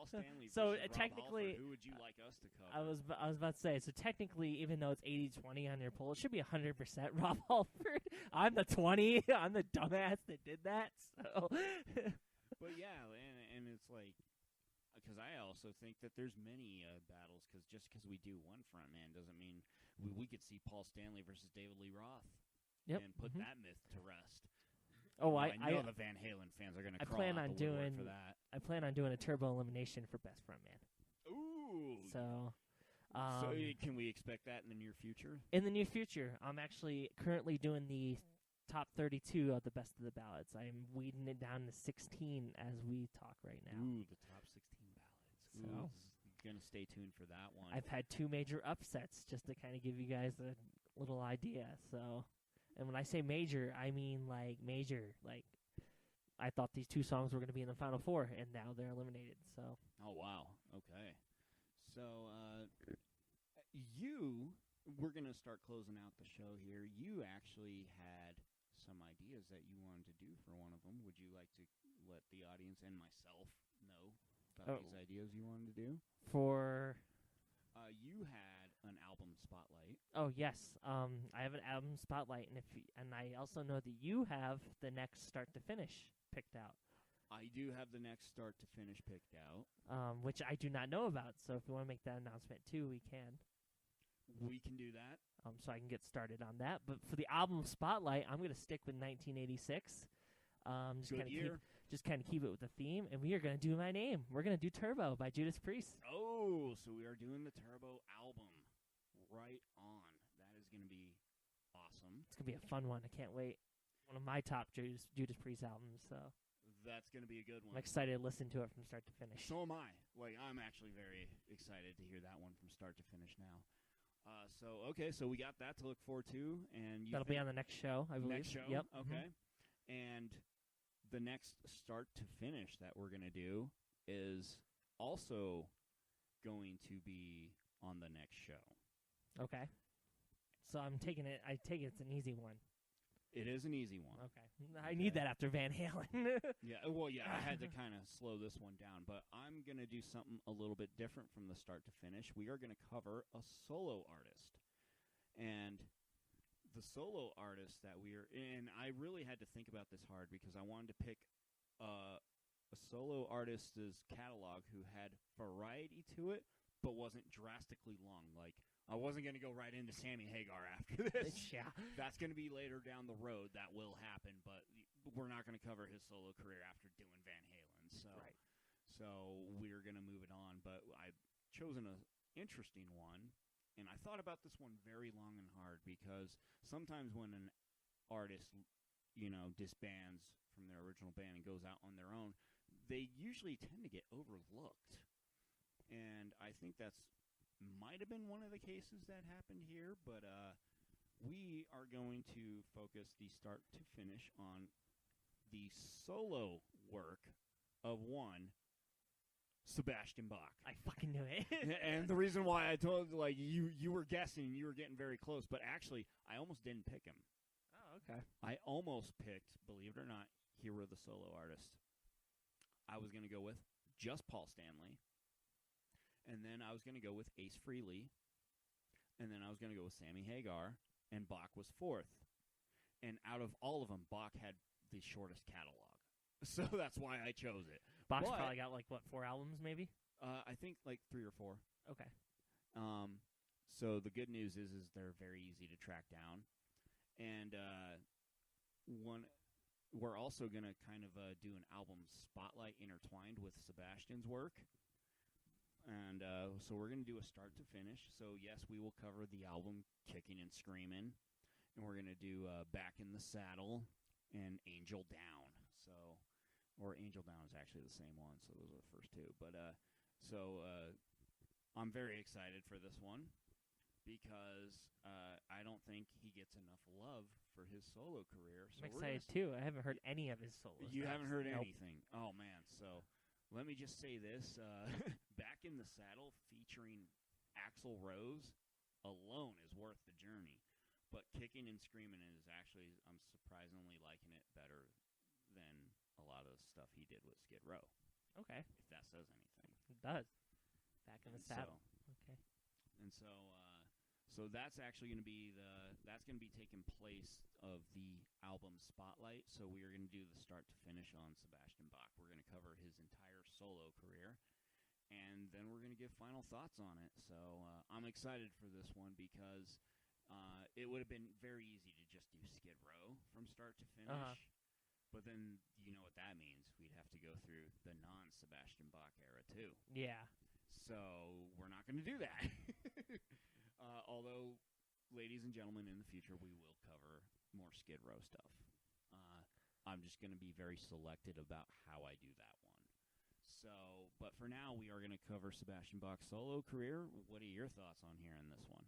Stanley. So versus Rob technically, Halford, who would you like us to cover? I was about to say. So technically, even though it's 80-20 on your poll, it should be 100% Rob Halford. I'm the 20. I'm the dumbass that did that. So. But yeah, and it's like, because I also think that there's many battles. Because just because we do one frontman doesn't mean we could see Paul Stanley versus David Lee Roth. Yep. And put that myth to rest. Oh, I know the Van Halen fans are going to crawl out the woodwork for that. I plan on doing a turbo elimination for best frontman. Ooh. So can we expect that in the near future? In the near future, I'm actually currently doing the top 32 of the best of the ballads. I'm weeding it down to 16 as we talk right now. Ooh, the top 16 ballads. So going to stay tuned for that one. I've had 2 major upsets just to kind of give you guys a little idea. So. And when I say major, I mean like major. Like, I thought these 2 songs were going to be in the Final 4, and now they're eliminated. So. Oh wow. Okay. So we're going to start closing out the show here. You actually had some ideas that you wanted to do for one of them. Would you like to let the audience and myself know about these ideas you wanted to do? For. You had an album spotlight. Oh yes, I have an album spotlight, and I also know that you have the next start to finish picked out. I do have the next start to finish picked out, which I do not know about. So if you want to make that announcement too, we can. We can do that. So I can get started on that. But for the album spotlight, I'm going to stick with 1986. Just kind of keep it with the theme, and we are going to do My Name. We're going to do Turbo by Judas Priest. Oh, so we are doing the Turbo album. Right on. That is going to be awesome. It's going to be a fun one. I can't wait. One of my top Judas Priest albums, so. That's going to be a good one. I'm excited to listen to it from start to finish. So am I. Like, I'm actually very excited to hear that one from start to finish now. So we got that to look forward to. And that'll be on the next show, I believe. Next show? Yep. Okay. And the next start to finish that we're going to do is also going to be on the next show. Okay. So I take it it's an easy one. It is an easy one. Okay. I need that after Van Halen. Yeah, I had to kind of slow this one down, but I'm going to do something a little bit different from the start to finish. We are going to cover a solo artist. And the solo artist that and I really had to think about this hard because I wanted to pick a solo artist's catalog who had variety to it, but wasn't drastically long. Like, I wasn't going to go right into Sammy Hagar after this. Yeah. That's going to be later down the road. That will happen, but we're not going to cover his solo career after doing Van Halen. So, right. So we're going to move it on, but I've chosen an interesting one, and I thought about this one very long and hard because sometimes when an artist, disbands from their original band and goes out on their own, they usually tend to get overlooked. And I think that's might have been one of the cases that happened here, but we are going to focus the start to finish on the solo work of one Sebastian Bach. I fucking knew it. And the reason why I told you were guessing, you were getting very close, but actually I almost didn't pick him. Oh, okay. I almost picked, believe it or not, here were the solo artists. I was going to go with just Paul Stanley. And then I was going to go with Ace Frehley. And then I was going to go with Sammy Hagar. And Bach was 4th. And out of all of them, Bach had the shortest catalog. So that's why I chose it. Bach's probably got, 4 albums, maybe? I think, 3 or 4. Okay. So the good news is they're very easy to track down. And we're also going to kind of do an album spotlight intertwined with Sebastian's work. And so we're going to do a start to finish. So, yes, we will cover the album Kicking and Screaming. And we're going to do Back in the Saddle and Angel Down. So or Angel Down is actually the same one, so those are the first two. But I'm very excited for this one because I don't think he gets enough love for his solo career. So I'm excited too. I haven't heard any of his solo You stuff. haven't heard Nope. anything? Oh, man. So let me just say this. Back in the Saddle featuring Axl Rose alone is worth the journey. But Kicking and Screaming is actually, I'm surprisingly liking it better than a lot of the stuff he did with Skid Row. Okay. If that says anything. It does. Back in the saddle. Okay. And so that's actually going to be taking place of the album Spotlight. So we are going to do the start to finish on Sebastian Bach. We're going to cover his entire solo career, and then we're going to give final thoughts on it. So I'm excited for this one because it would have been very easy to just do Skid Row from start to finish. But then you know what that means. We'd have to go through the non-Sebastian Bach era too. Yeah. So we're not going to do that. Although, ladies and gentlemen, in the future we will cover more Skid Row stuff. I'm just going to be very selected about how I do that one. So, but for now, we are going to cover Sebastian Bach's solo career. What are your thoughts on hearing this one?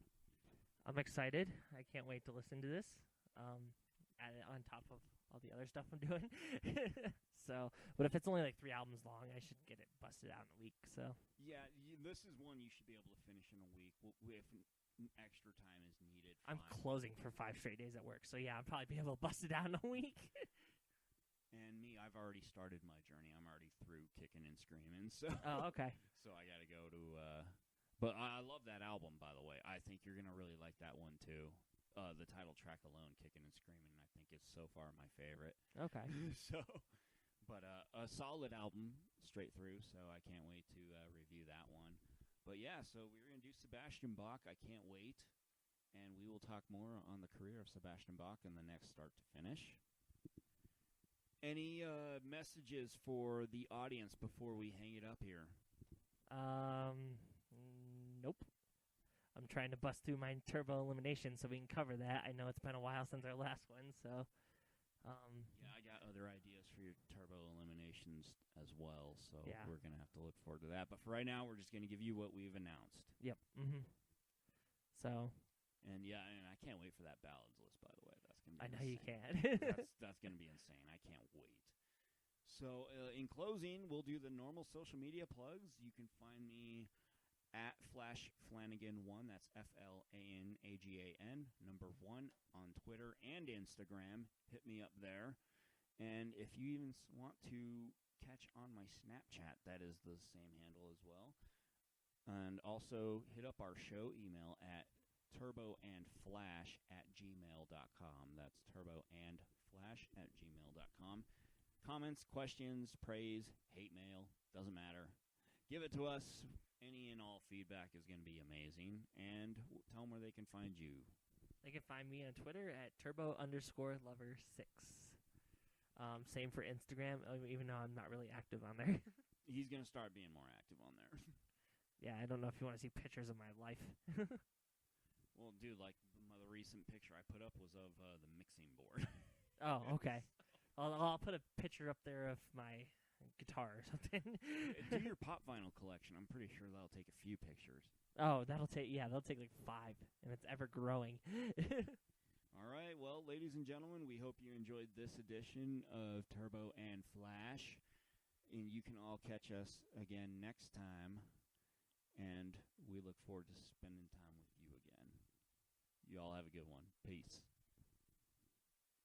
I'm excited. I can't wait to listen to this. On top of all the other stuff I'm doing. So, but if it's only like 3 albums long, I should get it busted out in a week. So yeah, this is one you should be able to finish in a week if extra time is needed. I'm closing for 5 straight days at work, so yeah, I'll probably be able to bust it out in a week. And me, I've already started my journey. I'm already through Kicking and Screaming. So okay. So I got to go to. But I love that album, by the way. I think you're gonna really like that one too. The title track alone, Kicking and Screaming, I think is so far my favorite. Okay. But a solid album straight through, so I can't wait to review that one. But yeah, so we're going to do Sebastian Bach. I can't wait. And we will talk more on the career of Sebastian Bach in the next start to finish. Any messages for the audience before we hang it up here? Nope. I'm trying to bust through my turbo elimination so we can cover that. I know it's been a while since our last one, so... yeah, I got other ideas for your turbo eliminations as well, so we're going to have to look forward to that. But for right now, we're just going to give you what we've announced. Yep. So... And yeah, and I can't wait for that ballads list, by the way. That's gonna be I know insane. you can. That's going to be insane. I can't wait. So in closing, we'll do the normal social media plugs. You can find me at Flash Flanagan1. That's FLANAGAN, number 1 on Twitter and Instagram. Hit me up there. And if you even want to catch on my Snapchat, that is the same handle as well. And also hit up our show email at turboandflash@gmail.com. That's turboandflash@gmail.com. Comments, questions, praise, hate mail, doesn't matter. Give it to us. Any and all feedback is going to be amazing. And tell them where they can find you. They can find me on Twitter at turbo_lover6. Same for Instagram, even though I'm not really active on there. He's going to start being more active on there. Yeah, I don't know if you want to see pictures of my life. Well, dude, like the recent picture I put up was of the mixing board. Oh, okay. I'll put a picture up there of my guitar or something. Do your pop vinyl collection. I'm pretty sure that'll take a few pictures. Oh, they'll take like 5, and it's ever growing. All right, well, ladies and gentlemen, we hope you enjoyed this edition of Turbo and Flash, and you can all catch us again next time, and we look forward to spending time with you again. You all have a good one. Peace.